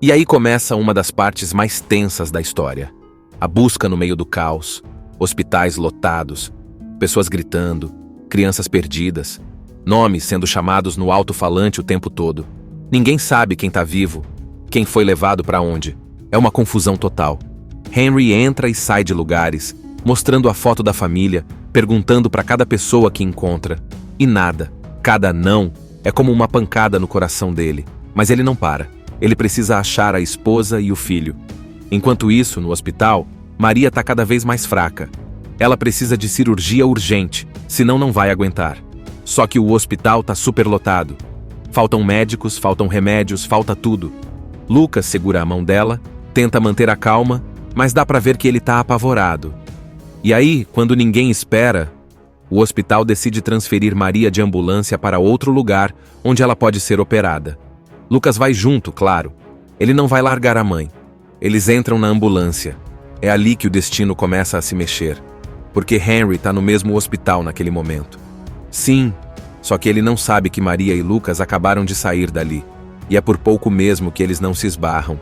E aí começa uma das partes mais tensas da história. A busca no meio do caos, hospitais lotados, pessoas gritando, crianças perdidas, nomes sendo chamados no alto-falante o tempo todo. Ninguém sabe quem tá vivo, quem foi levado para onde. É uma confusão total. Henry entra e sai de lugares, mostrando a foto da família, perguntando para cada pessoa que encontra. E nada, cada não, é como uma pancada no coração dele. Mas ele não para. Ele precisa achar a esposa e o filho. Enquanto isso, no hospital, Maria está cada vez mais fraca. Ela precisa de cirurgia urgente, senão não vai aguentar. Só que o hospital está superlotado. Faltam médicos, faltam remédios, falta tudo. Lucas segura a mão dela, tenta manter a calma, mas dá para ver que ele está apavorado. E aí, quando ninguém espera, o hospital decide transferir Maria de ambulância para outro lugar onde ela pode ser operada. Lucas vai junto, claro. Ele não vai largar a mãe. Eles entram na ambulância. É ali que o destino começa a se mexer. Porque Henry está no mesmo hospital naquele momento. Sim, só que ele não sabe que Maria e Lucas acabaram de sair dali. E é por pouco mesmo que eles não se esbarram.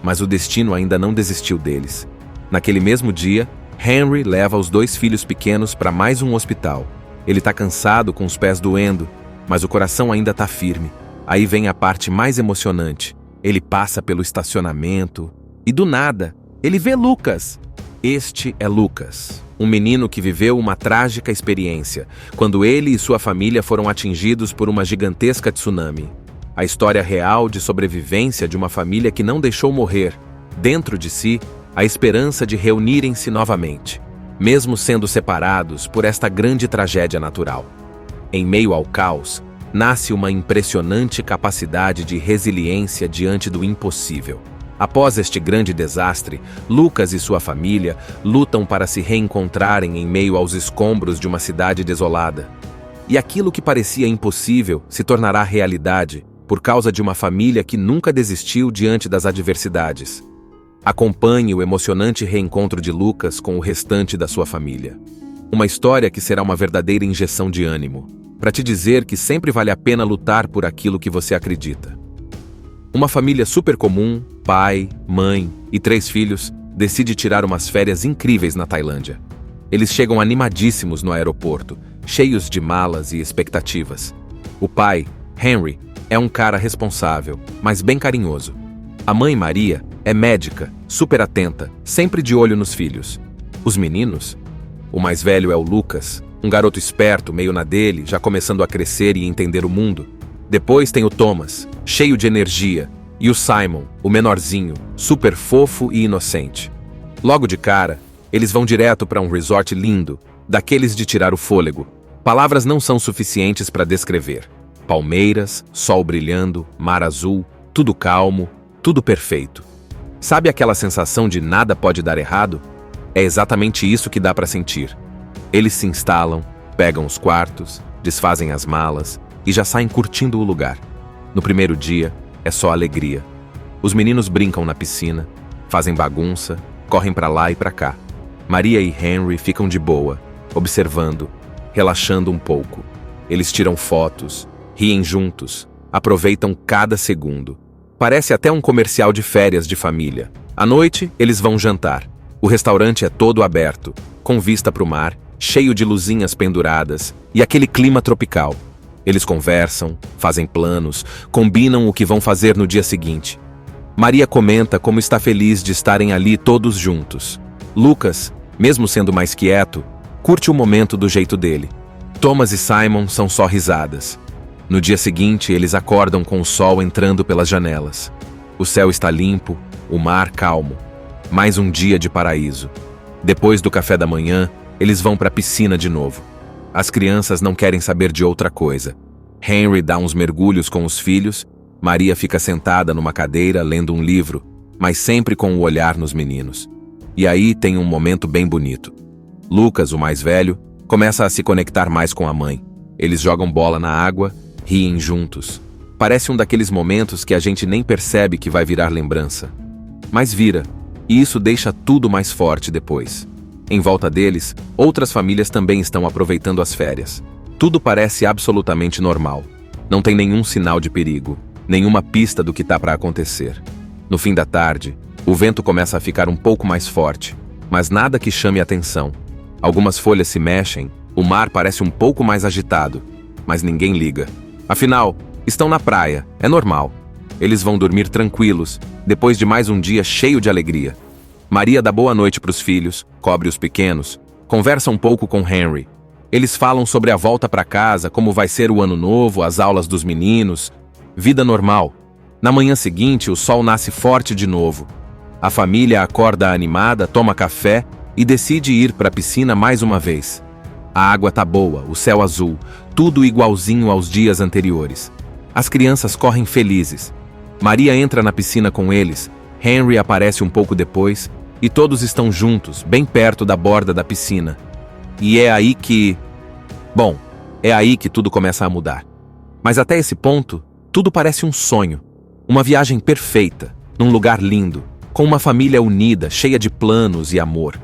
Mas o destino ainda não desistiu deles. Naquele mesmo dia, Henry leva os 2 filhos pequenos para mais um hospital. Ele está cansado, com os pés doendo, mas o coração ainda está firme. Aí vem a parte mais emocionante. Ele passa pelo estacionamento e, do nada, ele vê Lucas. Este é Lucas, um menino que viveu uma trágica experiência, quando ele e sua família foram atingidos por uma gigantesca tsunami. A história real de sobrevivência de uma família que não deixou morrer, dentro de si, a esperança de reunirem-se novamente, mesmo sendo separados por esta grande tragédia natural. Em meio ao caos, nasce uma impressionante capacidade de resiliência diante do impossível. Após este grande desastre, Lucas e sua família lutam para se reencontrarem em meio aos escombros de uma cidade desolada. E aquilo que parecia impossível se tornará realidade por causa de uma família que nunca desistiu diante das adversidades. Acompanhe o emocionante reencontro de Lucas com o restante da sua família. Uma história que será uma verdadeira injeção de ânimo, para te dizer que sempre vale a pena lutar por aquilo que você acredita. Uma família super comum, pai, mãe e 3 filhos, decide tirar umas férias incríveis na Tailândia. Eles chegam animadíssimos no aeroporto, cheios de malas e expectativas. O pai, Henry, é um cara responsável, mas bem carinhoso. A mãe, Maria, é médica, super atenta, sempre de olho nos filhos. Os meninos? O mais velho é o Lucas, um garoto esperto, meio na dele, já começando a crescer e entender o mundo. Depois tem o Thomas, cheio de energia, e o Simon, o menorzinho, super fofo e inocente. Logo de cara, eles vão direto para um resort lindo, daqueles de tirar o fôlego. Palavras não são suficientes para descrever. Palmeiras, sol brilhando, mar azul, tudo calmo, tudo perfeito. Sabe aquela sensação de nada pode dar errado? É exatamente isso que dá para sentir. Eles se instalam, pegam os quartos, desfazem as malas e já saem curtindo o lugar. No primeiro dia, é só alegria. Os meninos brincam na piscina, fazem bagunça, correm para lá e para cá. Maria e Henry ficam de boa, observando, relaxando um pouco. Eles tiram fotos, riem juntos, aproveitam cada segundo. Parece até um comercial de férias de família. À noite, eles vão jantar. O restaurante é todo aberto, com vista para o mar, cheio de luzinhas penduradas e aquele clima tropical. Eles conversam, fazem planos, combinam o que vão fazer no dia seguinte. Maria comenta como está feliz de estarem ali todos juntos. Lucas, mesmo sendo mais quieto, curte o momento do jeito dele. Thomas e Simon são só risadas. No dia seguinte, eles acordam com o sol entrando pelas janelas. O céu está limpo, o mar calmo. Mais um dia de paraíso. Depois do café da manhã, eles vão para a piscina de novo. As crianças não querem saber de outra coisa. Henry dá uns mergulhos com os filhos, Maria fica sentada numa cadeira lendo um livro, mas sempre com o olhar nos meninos. E aí tem um momento bem bonito. Lucas, o mais velho, começa a se conectar mais com a mãe. Eles jogam bola na água, riem juntos. Parece um daqueles momentos que a gente nem percebe que vai virar lembrança. Mas vira, e isso deixa tudo mais forte depois. Em volta deles, outras famílias também estão aproveitando as férias. Tudo parece absolutamente normal. Não tem nenhum sinal de perigo, nenhuma pista do que está para acontecer. No fim da tarde, o vento começa a ficar um pouco mais forte, mas nada que chame atenção. Algumas folhas se mexem, o mar parece um pouco mais agitado, mas ninguém liga. Afinal, estão na praia, é normal. Eles vão dormir tranquilos, depois de mais um dia cheio de alegria. Maria dá boa noite para os filhos, cobre os pequenos, conversa um pouco com Henry. Eles falam sobre a volta para casa, como vai ser o ano novo, as aulas dos meninos. Vida normal. Na manhã seguinte, o sol nasce forte de novo. A família acorda animada, toma café e decide ir para a piscina mais uma vez. A água tá boa, o céu azul, tudo igualzinho aos dias anteriores. As crianças correm felizes. Maria entra na piscina com eles, Henry aparece um pouco depois e todos estão juntos, bem perto da borda da piscina. E é aí que... Bom, é aí que tudo começa a mudar. Mas até esse ponto, tudo parece um sonho. Uma viagem perfeita, num lugar lindo, com uma família unida, cheia de planos e amor.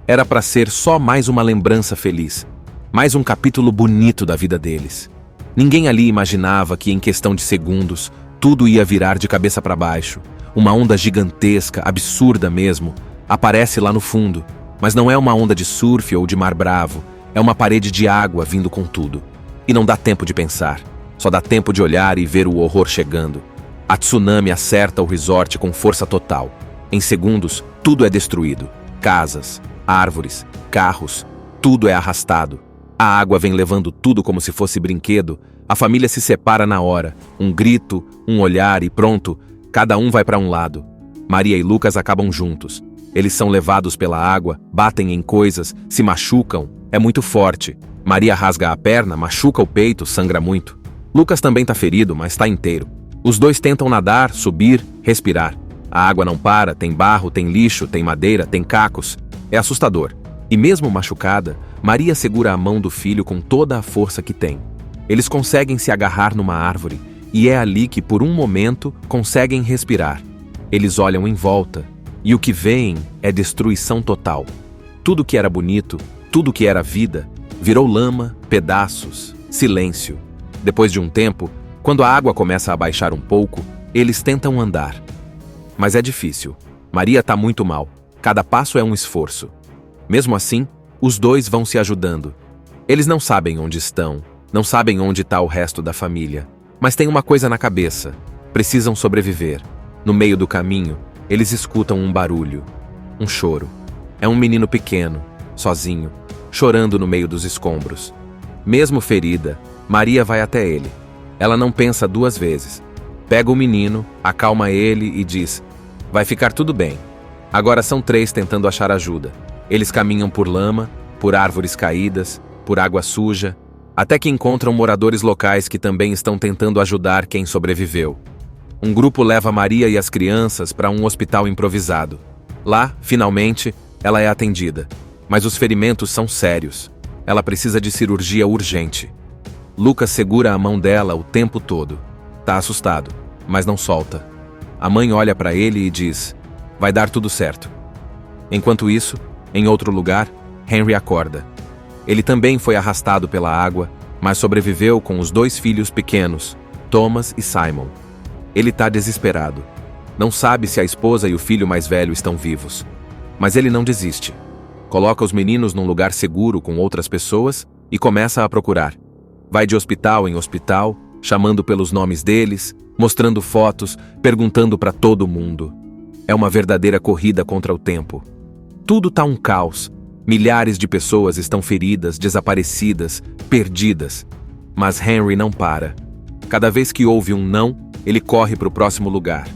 Era para ser só mais uma lembrança feliz, mais um capítulo bonito da vida deles. Ninguém ali imaginava que em questão de segundos, tudo ia virar de cabeça para baixo. Uma onda gigantesca, absurda mesmo, aparece lá no fundo. Mas não é uma onda de surf ou de mar bravo, é uma parede de água vindo com tudo. E não dá tempo de pensar, só dá tempo de olhar e ver o horror chegando. A tsunami acerta o resort com força total. Em segundos, tudo é destruído. Casas, árvores, carros, tudo é arrastado. A água vem levando tudo como se fosse brinquedo. A família se separa na hora. Um grito, um olhar e pronto, cada um vai para um lado. Maria e Lucas acabam juntos. Eles são levados pela água, batem em coisas, se machucam. É muito forte. Maria rasga a perna, machuca o peito, sangra muito. Lucas também tá ferido, mas tá inteiro. Os dois tentam nadar, subir, respirar. A água não para, tem barro, tem lixo, tem madeira, tem cacos. É assustador. E mesmo machucada, Maria segura a mão do filho com toda a força que tem. Eles conseguem se agarrar numa árvore, e é ali que, por um momento, conseguem respirar. Eles olham em volta, e o que veem é destruição total. Tudo que era bonito, tudo que era vida, virou lama, pedaços, silêncio. Depois de um tempo, quando a água começa a baixar um pouco, eles tentam andar. Mas é difícil. Maria está muito mal. Cada passo é um esforço. Mesmo assim, os dois vão se ajudando. Eles não sabem onde estão, não sabem onde está o resto da família. Mas tem uma coisa na cabeça. Precisam sobreviver. No meio do caminho, eles escutam um barulho. Um choro. É um menino pequeno, sozinho, chorando no meio dos escombros. Mesmo ferida, Maria vai até ele. Ela não pensa duas vezes. Pega o menino, acalma ele e diz: vai ficar tudo bem. Agora são 3 tentando achar ajuda. Eles caminham por lama, por árvores caídas, por água suja, até que encontram moradores locais que também estão tentando ajudar quem sobreviveu. Um grupo leva Maria e as crianças para um hospital improvisado. Lá, finalmente, ela é atendida. Mas os ferimentos são sérios. Ela precisa de cirurgia urgente. Lucas segura a mão dela o tempo todo. Tá assustado, mas não solta. A mãe olha para ele e diz: vai dar tudo certo. Enquanto isso, em outro lugar, Henry acorda. Ele também foi arrastado pela água, mas sobreviveu com os 2 filhos pequenos, Thomas e Simon. Ele tá desesperado. Não sabe se a esposa e o filho mais velho estão vivos. Mas ele não desiste. Coloca os meninos num lugar seguro com outras pessoas e começa a procurar. Vai de hospital em hospital, chamando pelos nomes deles, mostrando fotos, perguntando para todo mundo. É uma verdadeira corrida contra o tempo. Tudo tá um caos. Milhares de pessoas estão feridas, desaparecidas, perdidas. Mas Henry não para. Cada vez que ouve um não, ele corre para o próximo lugar.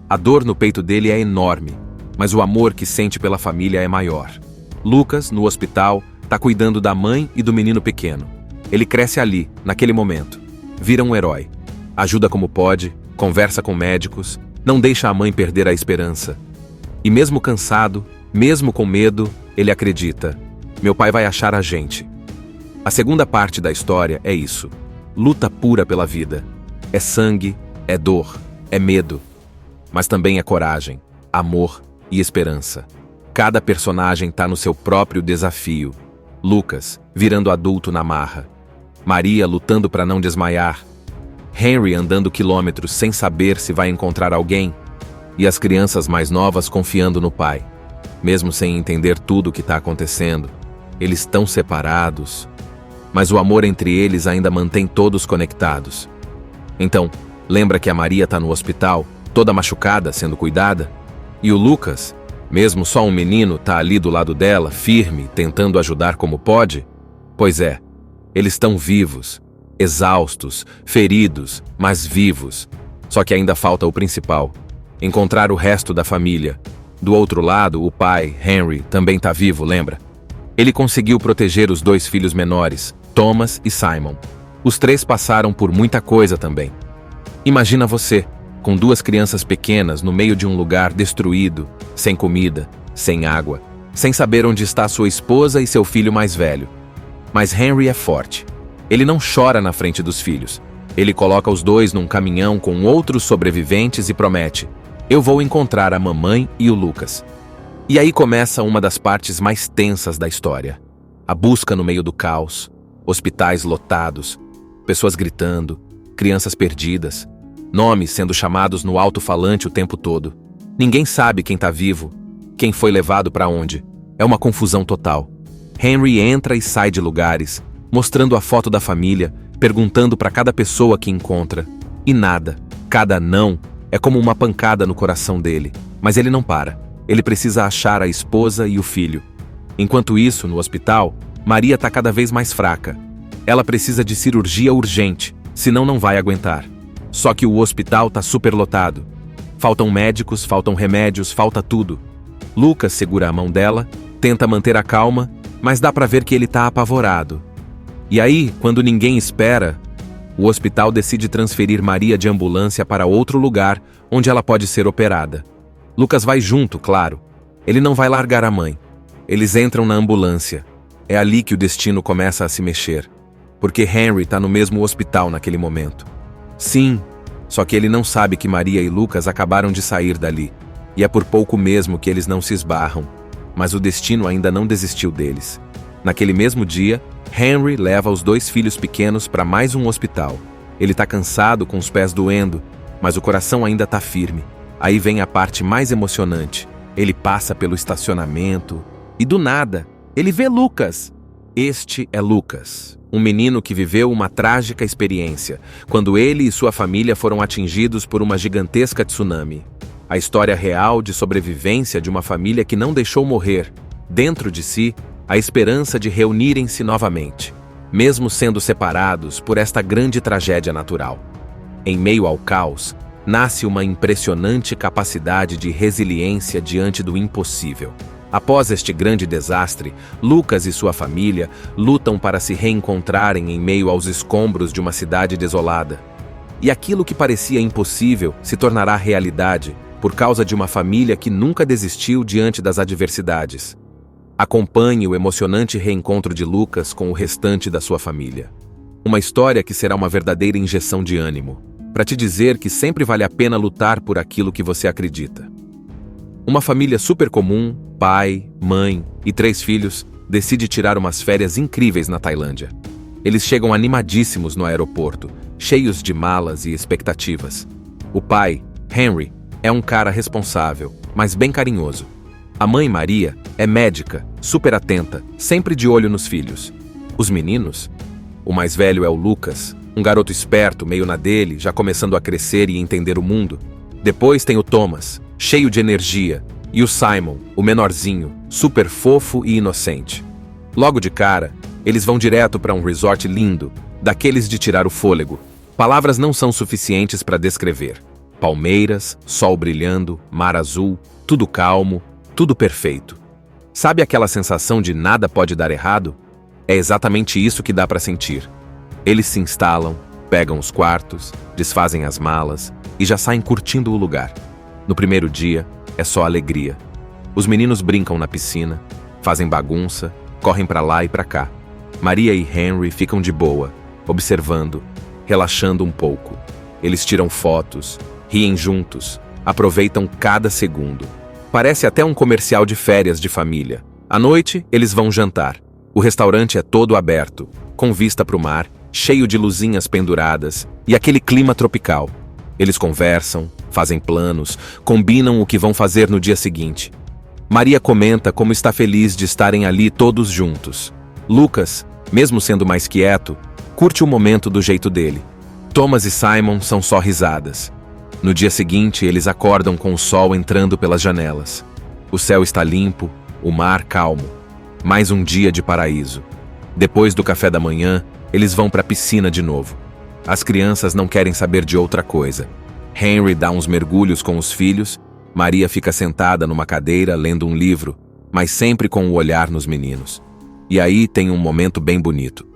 A dor no peito dele é enorme, mas o amor que sente pela família é maior. Lucas, no hospital, tá cuidando da mãe e do menino pequeno. Ele cresce ali, naquele momento. Vira um herói. Ajuda como pode, conversa com médicos, não deixa a mãe perder a esperança. E mesmo cansado, mesmo com medo, ele acredita: meu pai vai achar a gente. A segunda parte da história é isso. Luta pura pela vida. É sangue, é dor, é medo. Mas também é coragem, amor e esperança. Cada personagem tá no seu próprio desafio. Lucas, virando adulto na marra. Maria lutando para não desmaiar. Henry andando quilômetros sem saber se vai encontrar alguém. E as crianças mais novas confiando no pai. Mesmo sem entender tudo o que está acontecendo. Eles estão separados. Mas o amor entre eles ainda mantém todos conectados. Então, lembra que a Maria está no hospital, toda machucada, sendo cuidada? E o Lucas, mesmo só um menino, tá ali do lado dela, firme, tentando ajudar como pode? Pois é, eles estão vivos, exaustos, feridos, mas vivos. Só que ainda falta o principal: encontrar o resto da família. Do outro lado, o pai, Henry, também tá vivo, lembra? Ele conseguiu proteger os 2 filhos menores, Thomas e Simon. Os 3 passaram por muita coisa também. Imagina você, com 2 crianças pequenas no meio de um lugar destruído, sem comida, sem água, sem saber onde está sua esposa e seu filho mais velho. Mas Henry é forte. Ele não chora na frente dos filhos. Ele coloca os 2 num caminhão com outros sobreviventes e promete: eu vou encontrar a mamãe e o Lucas. E aí começa uma das partes mais tensas da história. A busca no meio do caos, hospitais lotados, pessoas gritando, crianças perdidas, nomes sendo chamados no alto-falante o tempo todo. Ninguém sabe quem tá vivo, quem foi levado para onde. É uma confusão total. Henry entra e sai de lugares, mostrando a foto da família, perguntando para cada pessoa que encontra. E nada, cada não, é como uma pancada no coração dele. Mas ele não para. Ele precisa achar a esposa e o filho. Enquanto isso, no hospital, Maria tá cada vez mais fraca. Ela precisa de cirurgia urgente, senão não vai aguentar. Só que o hospital tá superlotado. Faltam médicos, faltam remédios, falta tudo. Lucas segura a mão dela, tenta manter a calma, mas dá pra ver que ele tá apavorado. E aí, quando ninguém espera, o hospital decide transferir Maria de ambulância para outro lugar onde ela pode ser operada. Lucas vai junto, claro. Ele não vai largar a mãe. Eles entram na ambulância. É ali que o destino começa a se mexer. Porque Henry está no mesmo hospital naquele momento. Sim, só que ele não sabe que Maria e Lucas acabaram de sair dali. E é por pouco mesmo que eles não se esbarram. Mas o destino ainda não desistiu deles. Naquele mesmo dia, Henry leva os 2 filhos pequenos para mais um hospital. Ele está cansado, com os pés doendo, mas o coração ainda está firme. Aí vem a parte mais emocionante. Ele passa pelo estacionamento e, do nada, ele vê Lucas. Este é Lucas, um menino que viveu uma trágica experiência quando ele e sua família foram atingidos por uma gigantesca tsunami. A história real de sobrevivência de uma família que não deixou morrer, dentro de si, a esperança de reunirem-se novamente, mesmo sendo separados por esta grande tragédia natural. Em meio ao caos, nasce uma impressionante capacidade de resiliência diante do impossível. Após este grande desastre, Lucas e sua família lutam para se reencontrarem em meio aos escombros de uma cidade desolada. E aquilo que parecia impossível se tornará realidade por causa de uma família que nunca desistiu diante das adversidades. Acompanhe o emocionante reencontro de Lucas com o restante da sua família. Uma história que será uma verdadeira injeção de ânimo, para te dizer que sempre vale a pena lutar por aquilo que você acredita. Uma família super comum, pai, mãe e 3 filhos, decide tirar umas férias incríveis na Tailândia. Eles chegam animadíssimos no aeroporto, cheios de malas e expectativas. O pai, Henry, é um cara responsável, mas bem carinhoso. A mãe, Maria, é médica, super atenta, sempre de olho nos filhos. Os meninos? O mais velho é o Lucas, um garoto esperto, meio na dele, já começando a crescer e entender o mundo. Depois tem o Thomas, cheio de energia, e o Simon, o menorzinho, super fofo e inocente. Logo de cara, eles vão direto para um resort lindo, daqueles de tirar o fôlego. Palavras não são suficientes para descrever. Palmeiras, sol brilhando, mar azul, tudo calmo, tudo perfeito. Sabe aquela sensação de nada pode dar errado? É exatamente isso que dá para sentir. Eles se instalam, pegam os quartos, desfazem as malas e já saem curtindo o lugar. No primeiro dia, é só alegria. Os meninos brincam na piscina, fazem bagunça, correm para lá e para cá. Maria e Henry ficam de boa, observando, relaxando um pouco. Eles tiram fotos, riem juntos, aproveitam cada segundo. Parece até um comercial de férias de família. À noite, eles vão jantar. O restaurante é todo aberto, com vista para o mar, cheio de luzinhas penduradas e aquele clima tropical. Eles conversam, fazem planos, combinam o que vão fazer no dia seguinte. Maria comenta como está feliz de estarem ali todos juntos. Lucas, mesmo sendo mais quieto, curte o momento do jeito dele. Thomas e Simon são só risadas. No dia seguinte, eles acordam com o sol entrando pelas janelas. O céu está limpo, o mar calmo. Mais um dia de paraíso. Depois do café da manhã, eles vão para a piscina de novo. As crianças não querem saber de outra coisa. Henry dá uns mergulhos com os filhos, Maria fica sentada numa cadeira lendo um livro, mas sempre com o olhar nos meninos. E aí tem um momento bem bonito.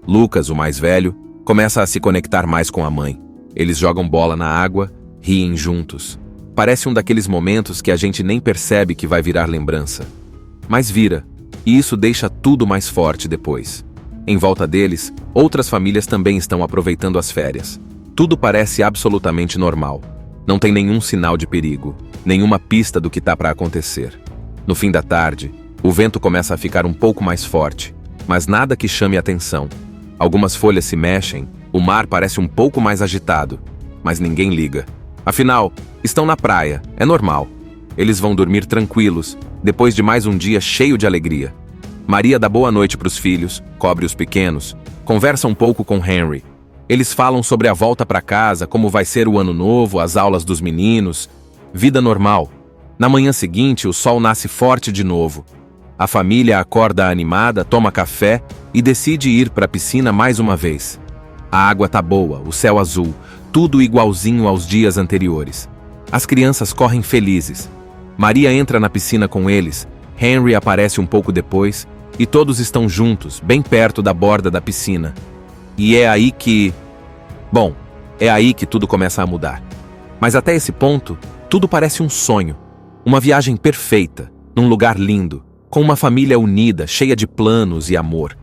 Lucas, o mais velho, começa a se conectar mais com a mãe. Eles jogam bola na água, riem juntos. Parece um daqueles momentos que a gente nem percebe que vai virar lembrança. Mas vira, e isso deixa tudo mais forte depois. Em volta deles, outras famílias também estão aproveitando as férias. Tudo parece absolutamente normal. Não tem nenhum sinal de perigo, nenhuma pista do que está para acontecer. No fim da tarde, o vento começa a ficar um pouco mais forte, mas nada que chame atenção. Algumas folhas se mexem, o mar parece um pouco mais agitado, mas ninguém liga. Afinal, estão na praia, é normal. Eles vão dormir tranquilos, depois de mais um dia cheio de alegria. Maria dá boa noite para os filhos, cobre os pequenos, conversa um pouco com Henry. Eles falam sobre a volta para casa, como vai ser o ano novo, as aulas dos meninos. Vida normal. Na manhã seguinte, o sol nasce forte de novo. A família acorda animada, toma café e decide ir para a piscina mais uma vez. A água tá boa, o céu azul, tudo igualzinho aos dias anteriores. As crianças correm felizes. Maria entra na piscina com eles, Henry aparece um pouco depois e todos estão juntos, bem perto da borda da piscina. E é aí que... Bom, é aí que tudo começa a mudar. Mas até esse ponto, tudo parece um sonho. Uma viagem perfeita, num lugar lindo, com uma família unida, cheia de planos e amor.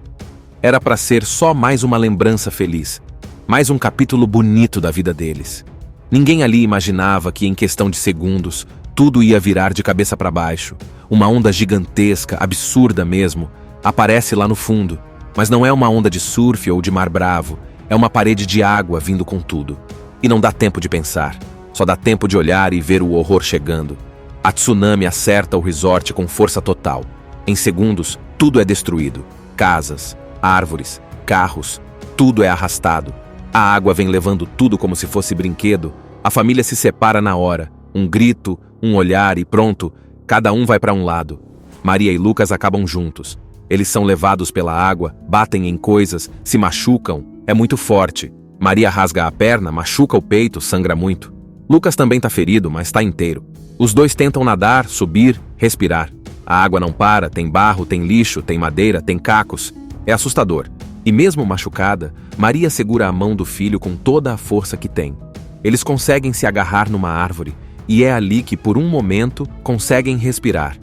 Era para ser só mais uma lembrança feliz, mais um capítulo bonito da vida deles. Ninguém ali imaginava que, em questão de segundos, tudo ia virar de cabeça para baixo. Uma onda gigantesca, absurda mesmo, aparece lá no fundo. Mas não é uma onda de surf ou de mar bravo, é uma parede de água vindo com tudo. E não dá tempo de pensar, só dá tempo de olhar e ver o horror chegando. A tsunami acerta o resort com força total. Em segundos, tudo é destruído. Casas, árvores, carros, tudo é arrastado. A água vem levando tudo como se fosse brinquedo. A família se separa na hora. Um grito, um olhar e pronto, cada um vai para um lado. Maria e Lucas acabam juntos. Eles são levados pela água, batem em coisas, se machucam. É muito forte. Maria rasga a perna, machuca o peito, sangra muito. Lucas também tá ferido, mas tá inteiro. Os dois tentam nadar, subir, respirar. A água não para, tem barro, tem lixo, tem madeira, tem cacos. É assustador. E mesmo machucada, Maria segura a mão do filho com toda a força que tem. Eles conseguem se agarrar numa árvore, e é ali que, por um momento, conseguem respirar.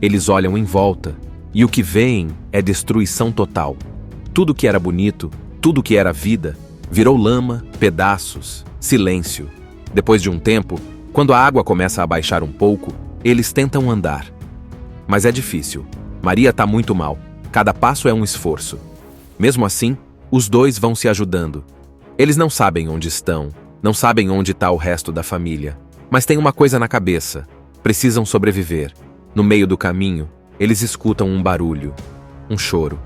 Eles olham em volta, e o que veem é destruição total. Tudo que era bonito, tudo que era vida, virou lama, pedaços, silêncio. Depois de um tempo, quando a água começa a baixar um pouco, eles tentam andar. Mas é difícil. Maria tá muito mal. Cada passo é um esforço. Mesmo assim, os dois vão se ajudando. Eles não sabem onde estão, não sabem onde está o resto da família. Mas tem uma coisa na cabeça. Precisam sobreviver. No meio do caminho, eles escutam um barulho. Um choro.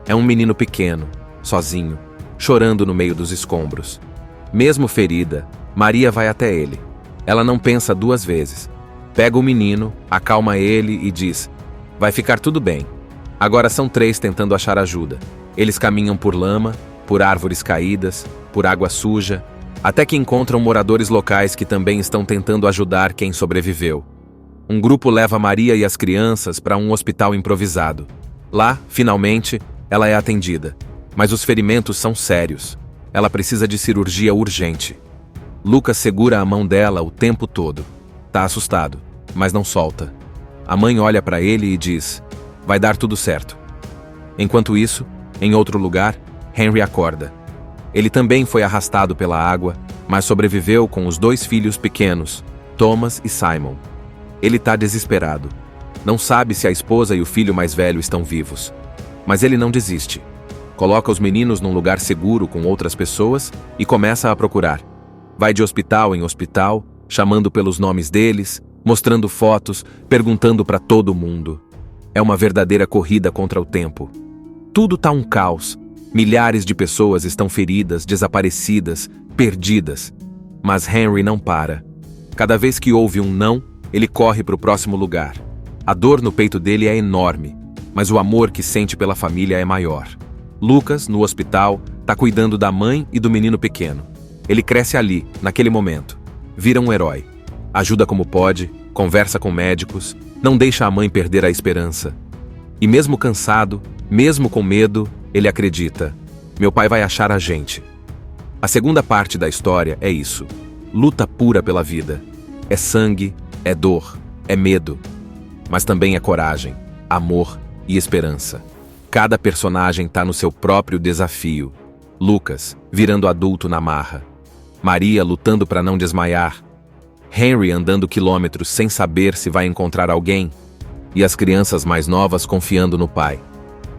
É um menino pequeno, sozinho, chorando no meio dos escombros. Mesmo ferida, Maria vai até ele. Ela não pensa duas vezes. Pega o menino, acalma ele e diz: vai ficar tudo bem. Agora são 3 tentando achar ajuda. Eles caminham por lama, por árvores caídas, por água suja, até que encontram moradores locais que também estão tentando ajudar quem sobreviveu. Um grupo leva Maria e as crianças para um hospital improvisado. Lá, finalmente, ela é atendida. Mas os ferimentos são sérios. Ela precisa de cirurgia urgente. Lucas segura a mão dela o tempo todo. Tá assustado, mas não solta. A mãe olha para ele e diz: vai dar tudo certo. Enquanto isso, em outro lugar, Henry acorda. Ele também foi arrastado pela água, mas sobreviveu com os 2 filhos pequenos, Thomas e Simon. Ele tá desesperado. Não sabe se a esposa e o filho mais velho estão vivos. Mas ele não desiste. Coloca os meninos num lugar seguro com outras pessoas e começa a procurar. Vai de hospital em hospital, chamando pelos nomes deles, mostrando fotos, perguntando para todo mundo. É uma verdadeira corrida contra o tempo. Tudo tá um caos. Milhares de pessoas estão feridas, desaparecidas, perdidas. Mas Henry não para. Cada vez que ouve um não, ele corre para o próximo lugar. A dor no peito dele é enorme, mas o amor que sente pela família é maior. Lucas, no hospital, tá cuidando da mãe e do menino pequeno. Ele cresce ali, naquele momento. Vira um herói. Ajuda como pode, conversa com médicos, não deixa a mãe perder a esperança. E mesmo cansado, mesmo com medo, ele acredita: meu pai vai achar a gente. A segunda parte da história é isso. Luta pura pela vida. É sangue, é dor, é medo. Mas também é coragem, amor e esperança. Cada personagem tá no seu próprio desafio. Lucas, virando adulto na marra. Maria lutando para não desmaiar. Henry andando quilômetros sem saber se vai encontrar alguém. E as crianças mais novas confiando no pai.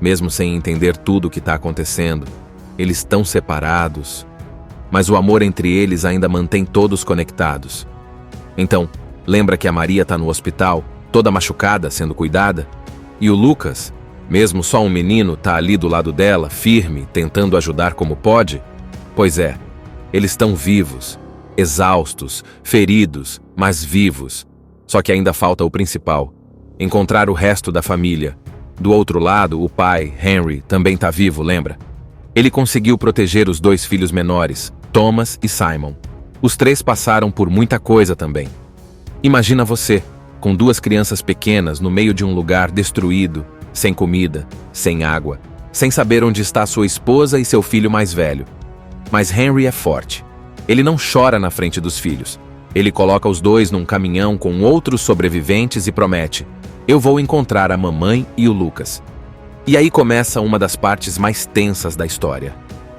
Mesmo sem entender tudo o que está acontecendo, eles estão separados. Mas o amor entre eles ainda mantém todos conectados. Então, lembra que a Maria está no hospital, toda machucada, sendo cuidada? E o Lucas, mesmo só um menino, tá ali do lado dela, firme, tentando ajudar como pode? Pois é, eles estão vivos, exaustos, feridos, mas vivos. Só que ainda falta o principal: encontrar o resto da família. Do outro lado, o pai, Henry, também tá vivo, lembra? Ele conseguiu proteger os 2 filhos menores, Thomas e Simon. Os 3 passaram por muita coisa também. Imagina você, com 2 crianças pequenas no meio de um lugar destruído, sem comida, sem água, sem saber onde está sua esposa e seu filho mais velho. Mas Henry é forte. Ele não chora na frente dos filhos. Ele coloca os dois num caminhão com outros sobreviventes e promete: eu vou encontrar a mamãe e o Lucas. E aí começa uma das partes mais tensas da história.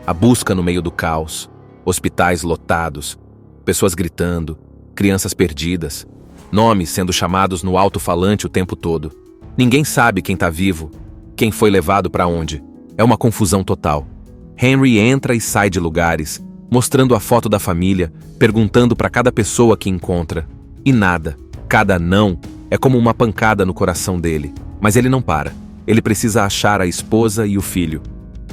A busca no meio do caos, hospitais lotados, pessoas gritando, crianças perdidas, nomes sendo chamados no alto-falante o tempo todo. Ninguém sabe quem está vivo, quem foi levado para onde. É uma confusão total. Henry entra e sai de lugares, mostrando a foto da família, perguntando para cada pessoa que encontra. E nada, cada não, é como uma pancada no coração dele. Mas ele não para. Ele precisa achar a esposa e o filho.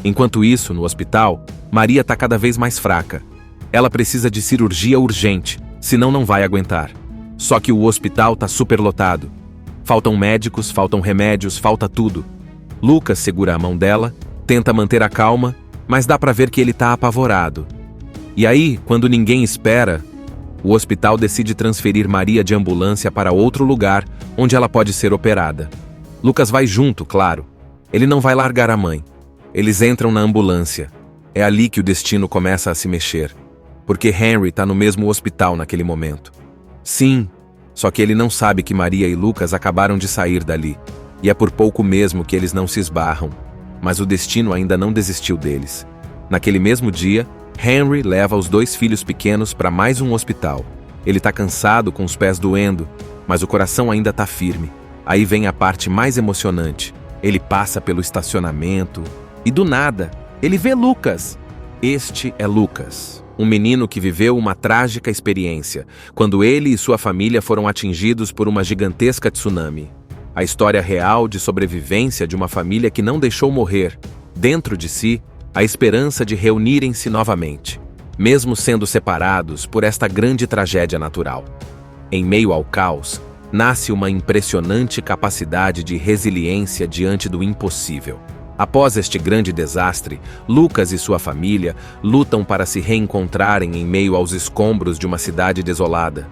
Enquanto isso, no hospital, Maria está cada vez mais fraca. Ela precisa de cirurgia urgente, senão não vai aguentar. Só que o hospital está superlotado. Faltam médicos, faltam remédios, falta tudo. Lucas segura a mão dela, tenta manter a calma, mas dá para ver que ele está apavorado. E aí, quando ninguém espera, o hospital decide transferir Maria de ambulância para outro lugar onde ela pode ser operada. Lucas vai junto, claro. Ele não vai largar a mãe. Eles entram na ambulância. É ali que o destino começa a se mexer. Porque Henry está no mesmo hospital naquele momento. Sim, só que ele não sabe que Maria e Lucas acabaram de sair dali. E é por pouco mesmo que eles não se esbarram. Mas o destino ainda não desistiu deles. Naquele mesmo dia, Henry leva os dois filhos pequenos para mais um hospital. Ele está cansado, com os pés doendo, mas o coração ainda está firme. Aí vem a parte mais emocionante. Ele passa pelo estacionamento e, do nada, ele vê Lucas. Este é Lucas, um menino que viveu uma trágica experiência, quando ele e sua família foram atingidos por uma gigantesca tsunami. A história real de sobrevivência de uma família que não deixou morrer, dentro de si, a esperança de reunirem-se novamente, mesmo sendo separados por esta grande tragédia natural. Em meio ao caos, nasce uma impressionante capacidade de resiliência diante do impossível. Após este grande desastre, Lucas e sua família lutam para se reencontrarem em meio aos escombros de uma cidade desolada.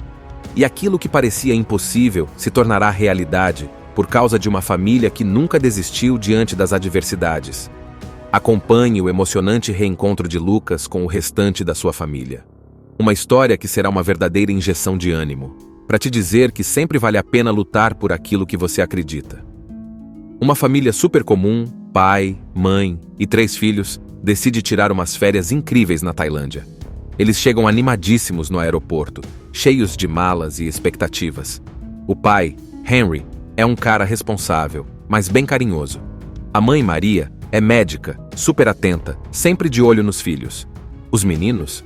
E aquilo que parecia impossível se tornará realidade por causa de uma família que nunca desistiu diante das adversidades. Acompanhe o emocionante reencontro de Lucas com o restante da sua família. Uma história que será uma verdadeira injeção de ânimo, para te dizer que sempre vale a pena lutar por aquilo que você acredita. Uma família super comum, pai, mãe e 3 filhos, decide tirar umas férias incríveis na Tailândia. Eles chegam animadíssimos no aeroporto, cheios de malas e expectativas. O pai, Henry, é um cara responsável, mas bem carinhoso. A mãe, Maria, é médica, super atenta, sempre de olho nos filhos. Os meninos?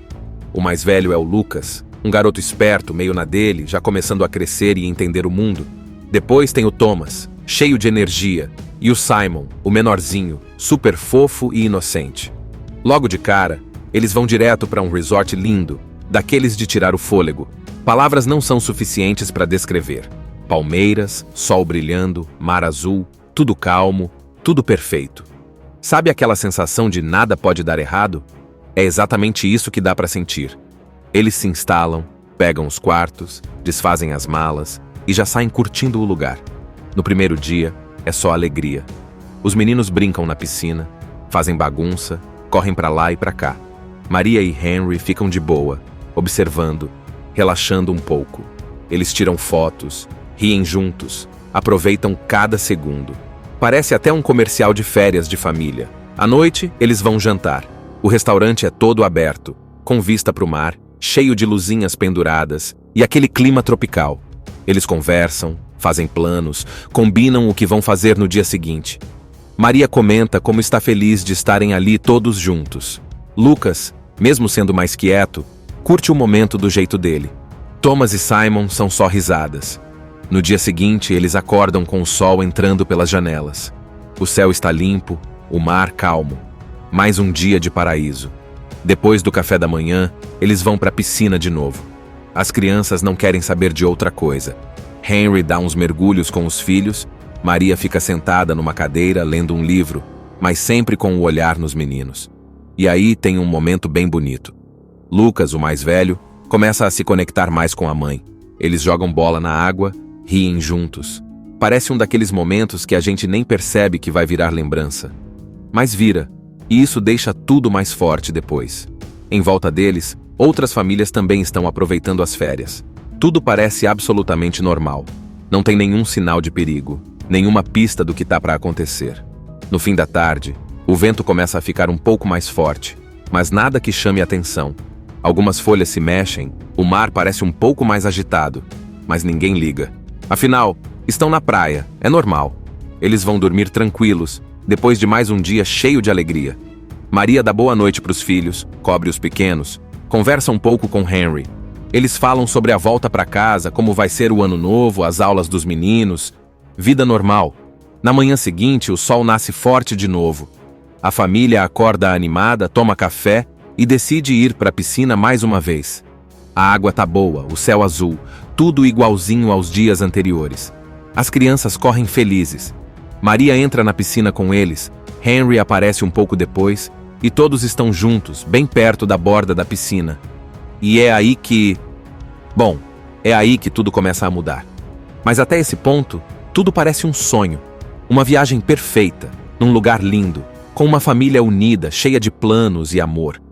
O mais velho é o Lucas, um garoto esperto, meio na dele, já começando a crescer e entender o mundo. Depois tem o Thomas, cheio de energia, e o Simon, o menorzinho, super fofo e inocente. Logo de cara, eles vão direto para um resort lindo, daqueles de tirar o fôlego. Palavras não são suficientes para descrever. Palmeiras, sol brilhando, mar azul, tudo calmo, tudo perfeito. Sabe aquela sensação de nada pode dar errado? É exatamente isso que dá para sentir. Eles se instalam, pegam os quartos, desfazem as malas e já saem curtindo o lugar. No primeiro dia, é só alegria. Os meninos brincam na piscina, fazem bagunça, correm para lá e para cá. Maria e Henry ficam de boa, observando, relaxando um pouco. Eles tiram fotos, riem juntos, aproveitam cada segundo. Parece até um comercial de férias de família. À noite, eles vão jantar. O restaurante é todo aberto, com vista para o mar, cheio de luzinhas penduradas e aquele clima tropical. Eles conversam, fazem planos, combinam o que vão fazer no dia seguinte. Maria comenta como está feliz de estarem ali todos juntos. Lucas, mesmo sendo mais quieto, curte o momento do jeito dele. Thomas e Simon são só risadas. No dia seguinte, eles acordam com o sol entrando pelas janelas. O céu está limpo, o mar calmo. Mais um dia de paraíso. Depois do café da manhã, eles vão para a piscina de novo. As crianças não querem saber de outra coisa. Henry dá uns mergulhos com os filhos, Maria fica sentada numa cadeira lendo um livro, mas sempre com o olhar nos meninos. E aí tem um momento bem bonito. Lucas, o mais velho, começa a se conectar mais com a mãe. Eles jogam bola na água, riem juntos. Parece um daqueles momentos que a gente nem percebe que vai virar lembrança. Mas vira, e isso deixa tudo mais forte depois. Em volta deles, outras famílias também estão aproveitando as férias. Tudo parece absolutamente normal. Não tem nenhum sinal de perigo, nenhuma pista do que está para acontecer. No fim da tarde, o vento começa a ficar um pouco mais forte, mas nada que chame atenção. Algumas folhas se mexem, o mar parece um pouco mais agitado, mas ninguém liga. Afinal, estão na praia, é normal. Eles vão dormir tranquilos, depois de mais um dia cheio de alegria. Maria dá boa noite para os filhos, cobre os pequenos, conversa um pouco com Henry. Eles falam sobre a volta para casa, como vai ser o ano novo, as aulas dos meninos. Vida normal. Na manhã seguinte, o sol nasce forte de novo. A família acorda animada, toma café e decide ir para a piscina mais uma vez. A água tá boa, o céu azul, tudo igualzinho aos dias anteriores. As crianças correm felizes. Maria entra na piscina com eles, Henry aparece um pouco depois e todos estão juntos, bem perto da borda da piscina. E é aí que... Bom, é aí que tudo começa a mudar. Mas até esse ponto, tudo parece um sonho. Uma viagem perfeita, num lugar lindo, com uma família unida, cheia de planos e amor.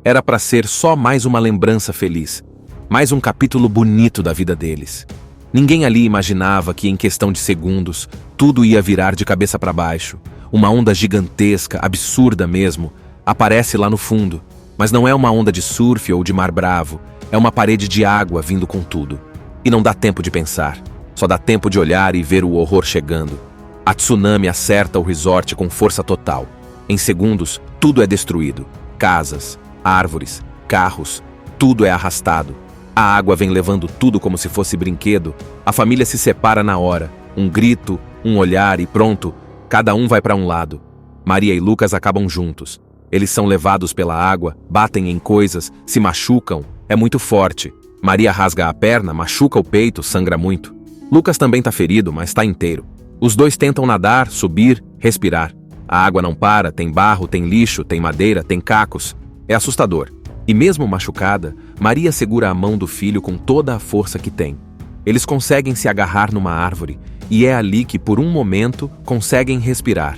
Era para ser só mais uma lembrança feliz, mais um capítulo bonito da vida deles. Ninguém ali imaginava que, em questão de segundos, tudo ia virar de cabeça para baixo. Uma onda gigantesca, absurda mesmo, aparece lá no fundo. Mas não é uma onda de surf ou de mar bravo, é uma parede de água vindo com tudo. E não dá tempo de pensar, só dá tempo de olhar e ver o horror chegando. A tsunami acerta o resort com força total. Em segundos, tudo é destruído. Casas, árvores, carros, tudo é arrastado. A água vem levando tudo como se fosse brinquedo. A família se separa na hora. Um grito, um olhar e pronto, cada um vai para um lado. Maria e Lucas acabam juntos. Eles são levados pela água, batem em coisas, se machucam. É muito forte. Maria rasga a perna, machuca o peito, sangra muito. Lucas também está ferido, mas está inteiro. Os dois tentam nadar, subir, respirar. A água não para, tem barro, tem lixo, tem madeira, tem cacos. É assustador. E mesmo machucada, Maria segura a mão do filho com toda a força que tem. Eles conseguem se agarrar numa árvore, e é ali que, por um momento, conseguem respirar.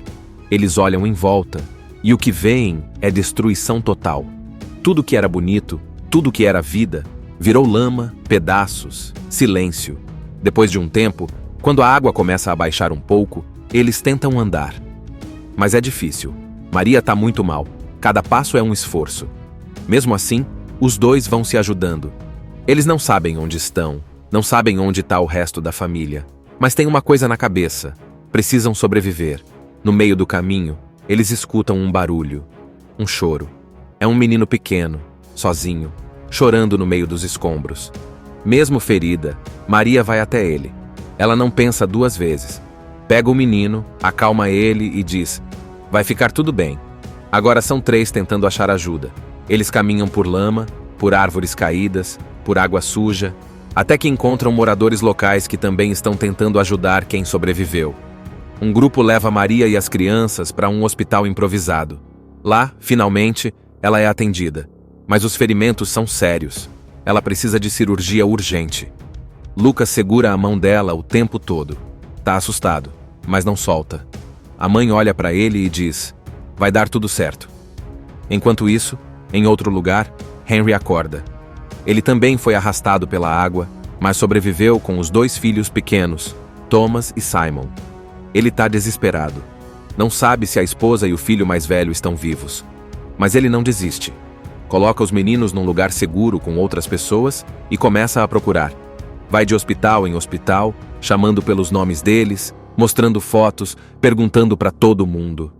Eles olham em volta, e o que veem é destruição total. Tudo que era bonito, tudo que era vida, virou lama, pedaços, silêncio. Depois de um tempo, quando a água começa a baixar um pouco, eles tentam andar. Mas é difícil. Maria está muito mal. Cada passo é um esforço. Mesmo assim, os dois vão se ajudando. Eles não sabem onde estão, não sabem onde está o resto da família. Mas tem uma coisa na cabeça. Precisam sobreviver. No meio do caminho, eles escutam um barulho. Um choro. É um menino pequeno, sozinho, chorando no meio dos escombros. Mesmo ferida, Maria vai até ele. Ela não pensa duas vezes. Pega o menino, acalma ele e diz: vai ficar tudo bem. Agora são 3 tentando achar ajuda. Eles caminham por lama, por árvores caídas, por água suja, até que encontram moradores locais que também estão tentando ajudar quem sobreviveu. Um grupo leva Maria e as crianças para um hospital improvisado. Lá, finalmente, ela é atendida. Mas os ferimentos são sérios. Ela precisa de cirurgia urgente. Lucas segura a mão dela o tempo todo. Tá assustado, mas não solta. A mãe olha para ele e diz: vai dar tudo certo. Enquanto isso, em outro lugar, Henry acorda. Ele também foi arrastado pela água, mas sobreviveu com os 2 filhos pequenos, Thomas e Simon. Ele está desesperado. Não sabe se a esposa e o filho mais velho estão vivos. Mas ele não desiste. Coloca os meninos num lugar seguro com outras pessoas e começa a procurar. Vai de hospital em hospital, chamando pelos nomes deles, mostrando fotos, perguntando para todo mundo.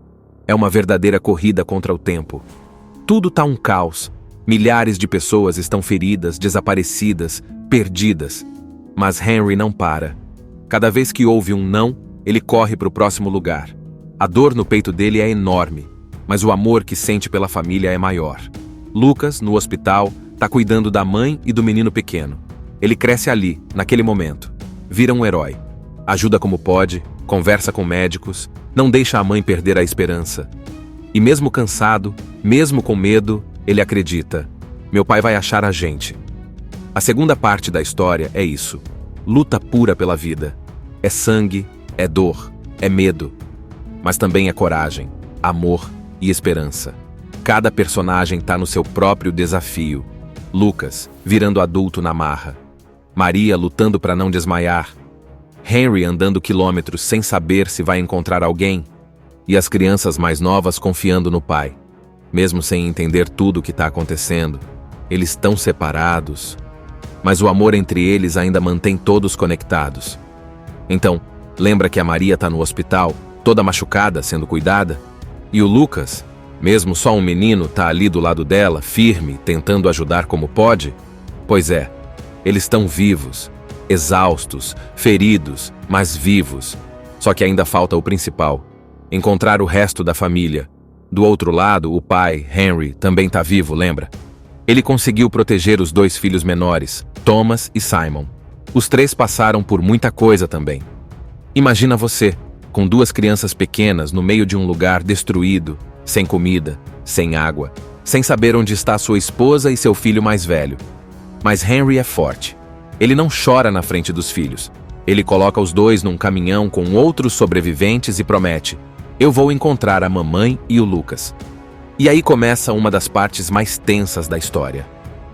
É uma verdadeira corrida contra o tempo. Tudo tá um caos. Milhares de pessoas estão feridas, desaparecidas, perdidas. Mas Henry não para. Cada vez que ouve um não, ele corre para o próximo lugar. A dor no peito dele é enorme, mas o amor que sente pela família é maior. Lucas, no hospital, tá cuidando da mãe e do menino pequeno. Ele cresce ali, naquele momento. Vira um herói. Ajuda como pode, conversa com médicos, não deixa a mãe perder a esperança. E mesmo cansado, mesmo com medo, ele acredita: meu pai vai achar a gente. A segunda parte da história é isso. Luta pura pela vida. É sangue, é dor, é medo. Mas também é coragem, amor e esperança. Cada personagem está no seu próprio desafio. Lucas, virando adulto na marra. Maria lutando para não desmaiar, Henry andando quilômetros sem saber se vai encontrar alguém, e as crianças mais novas confiando no pai. Mesmo sem entender tudo o que está acontecendo, eles estão separados, mas o amor entre eles ainda mantém todos conectados. Então, lembra que a Maria está no hospital, toda machucada, sendo cuidada? E o Lucas, mesmo só um menino, está ali do lado dela, firme, tentando ajudar como pode? Pois é, eles estão vivos, exaustos, feridos, mas vivos. Só que ainda falta o principal: encontrar o resto da família. Do outro lado, o pai, Henry, também está vivo, lembra? Ele conseguiu proteger os 2 filhos menores, Thomas e Simon. Os 3 passaram por muita coisa também. Imagina você, com 2 crianças pequenas no meio de um lugar destruído, sem comida, sem água, sem saber onde está sua esposa e seu filho mais velho. Mas Henry é forte. Ele não chora na frente dos filhos. Ele coloca os 2 num caminhão com outros sobreviventes e promete: eu vou encontrar a mamãe e o Lucas. E aí começa uma das partes mais tensas da história.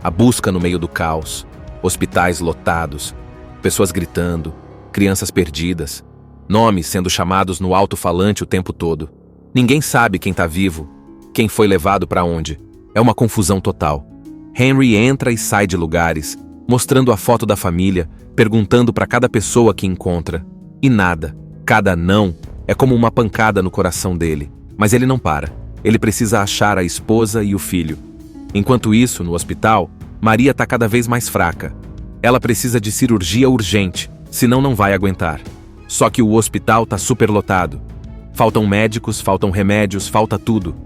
A busca no meio do caos, hospitais lotados, pessoas gritando, crianças perdidas, nomes sendo chamados no alto-falante o tempo todo. Ninguém sabe quem está vivo, quem foi levado para onde. É uma confusão total. Henry entra e sai de lugares, mostrando a foto da família, perguntando para cada pessoa que encontra. E nada, cada não, é como uma pancada no coração dele. Mas ele não para. Ele precisa achar a esposa e o filho. Enquanto isso, no hospital, Maria está cada vez mais fraca. Ela precisa de cirurgia urgente, senão não vai aguentar. Só que o hospital está superlotado. Faltam médicos, faltam remédios, falta tudo.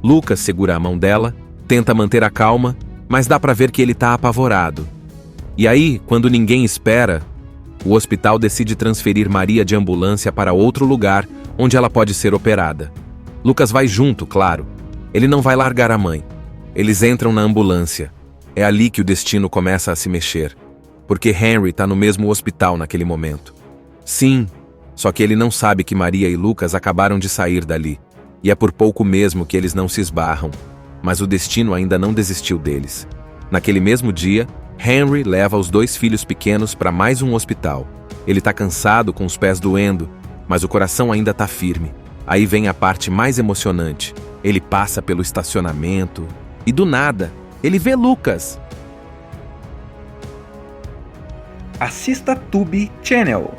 Lucas segura a mão dela, tenta manter a calma, mas dá para ver que ele está apavorado. E aí, quando ninguém espera, o hospital decide transferir Maria de ambulância para outro lugar onde ela pode ser operada. Lucas vai junto, claro. Ele não vai largar a mãe. Eles entram na ambulância. É ali que o destino começa a se mexer, porque Henry está no mesmo hospital naquele momento. Sim, só que ele não sabe que Maria e Lucas acabaram de sair dali, e é por pouco mesmo que eles não se esbarram, mas o destino ainda não desistiu deles. Naquele mesmo dia, Henry leva os 2 filhos pequenos para mais um hospital. Ele está cansado, com os pés doendo, mas o coração ainda está firme. Aí vem a parte mais emocionante. Ele passa pelo estacionamento e, do nada, ele vê Lucas. Assista Tube Channel.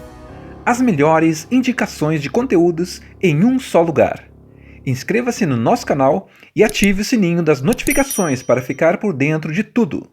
As melhores indicações de conteúdos em um só lugar. Inscreva-se no nosso canal e ative o sininho das notificações para ficar por dentro de tudo.